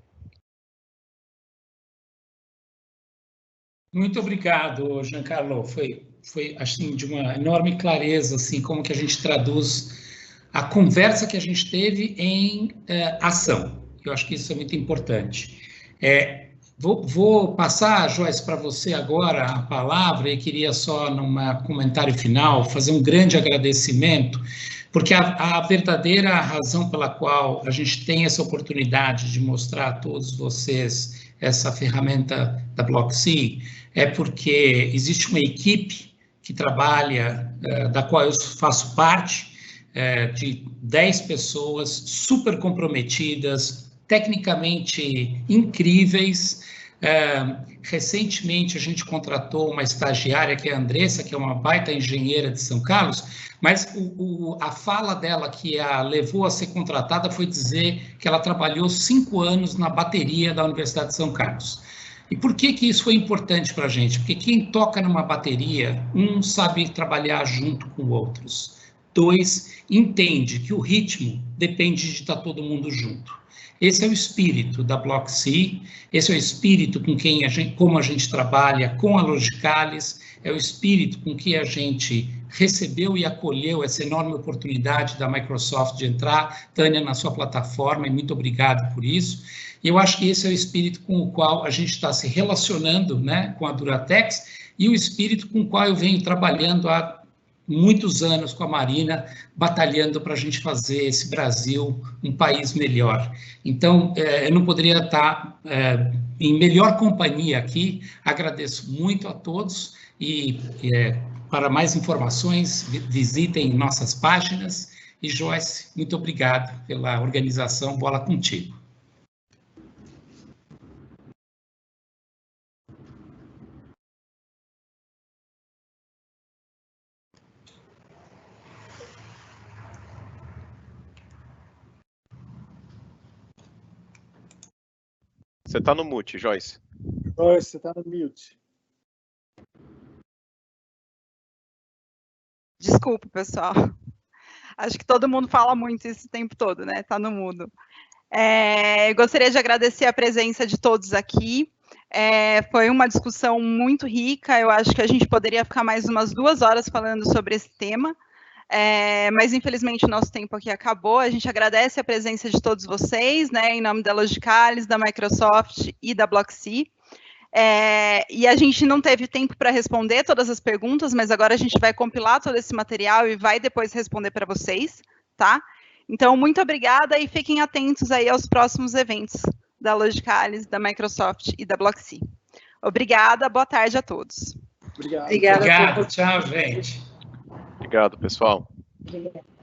Muito obrigado, Giancarlo. Foi assim, de uma enorme clareza, assim, como que a gente traduz a conversa que a gente teve em ação. Eu acho que isso é muito importante. Vou passar, Joyce, para você agora a palavra, e queria só, num comentário final, fazer um grande agradecimento, porque a verdadeira razão pela qual a gente tem essa oportunidade de mostrar a todos vocês essa ferramenta da Block.C é porque existe uma equipe que trabalha, da qual eu faço parte, de 10 pessoas super comprometidas, tecnicamente incríveis. Recentemente a gente contratou uma estagiária, que é a Andressa, que é uma baita engenheira de São Carlos, mas a fala dela que a levou a ser contratada foi dizer que ela trabalhou 5 anos na bateria da Universidade de São Carlos. E por que isso foi importante para a gente? Porque quem toca numa bateria, sabe trabalhar junto com outros. 2, entende que o ritmo depende de estar todo mundo junto. Esse é o espírito da Block.C, esse é o espírito como a gente trabalha com a Logicalis, é o espírito com que a gente recebeu e acolheu essa enorme oportunidade da Microsoft de entrar, Tânia, na sua plataforma, e muito obrigado por isso. E eu acho que esse é o espírito com o qual a gente está se relacionando, né, com a Duratex, e o espírito com o qual eu venho trabalhando há muitos anos com a Marina, batalhando para a gente fazer esse Brasil um país melhor. Então, eu não poderia estar em melhor companhia aqui. Agradeço muito a todos e para mais informações, visitem nossas páginas. E, Joyce, muito obrigado pela organização. Bola contigo. Você está no mute, Joyce. Joyce, você está no mute. Desculpa, pessoal. Acho que todo mundo fala muito isso o tempo todo, né? Tá no mudo. Gostaria de agradecer a presença de todos aqui. Foi uma discussão muito rica, eu acho que a gente poderia ficar mais umas 2 horas falando sobre esse tema, mas infelizmente o nosso tempo aqui acabou. A gente agradece a presença de todos vocês, né, em nome da Logicalis, da Microsoft e da Blockse. E a gente não teve tempo para responder todas as perguntas, mas agora a gente vai compilar todo esse material e vai depois responder para vocês, tá? Então, muito obrigada e fiquem atentos aí aos próximos eventos da Logicalis, da Microsoft e da Blockse. Obrigada, boa tarde a todos. Obrigada. Obrigado, tchau, gente. Obrigado, pessoal. Obrigada.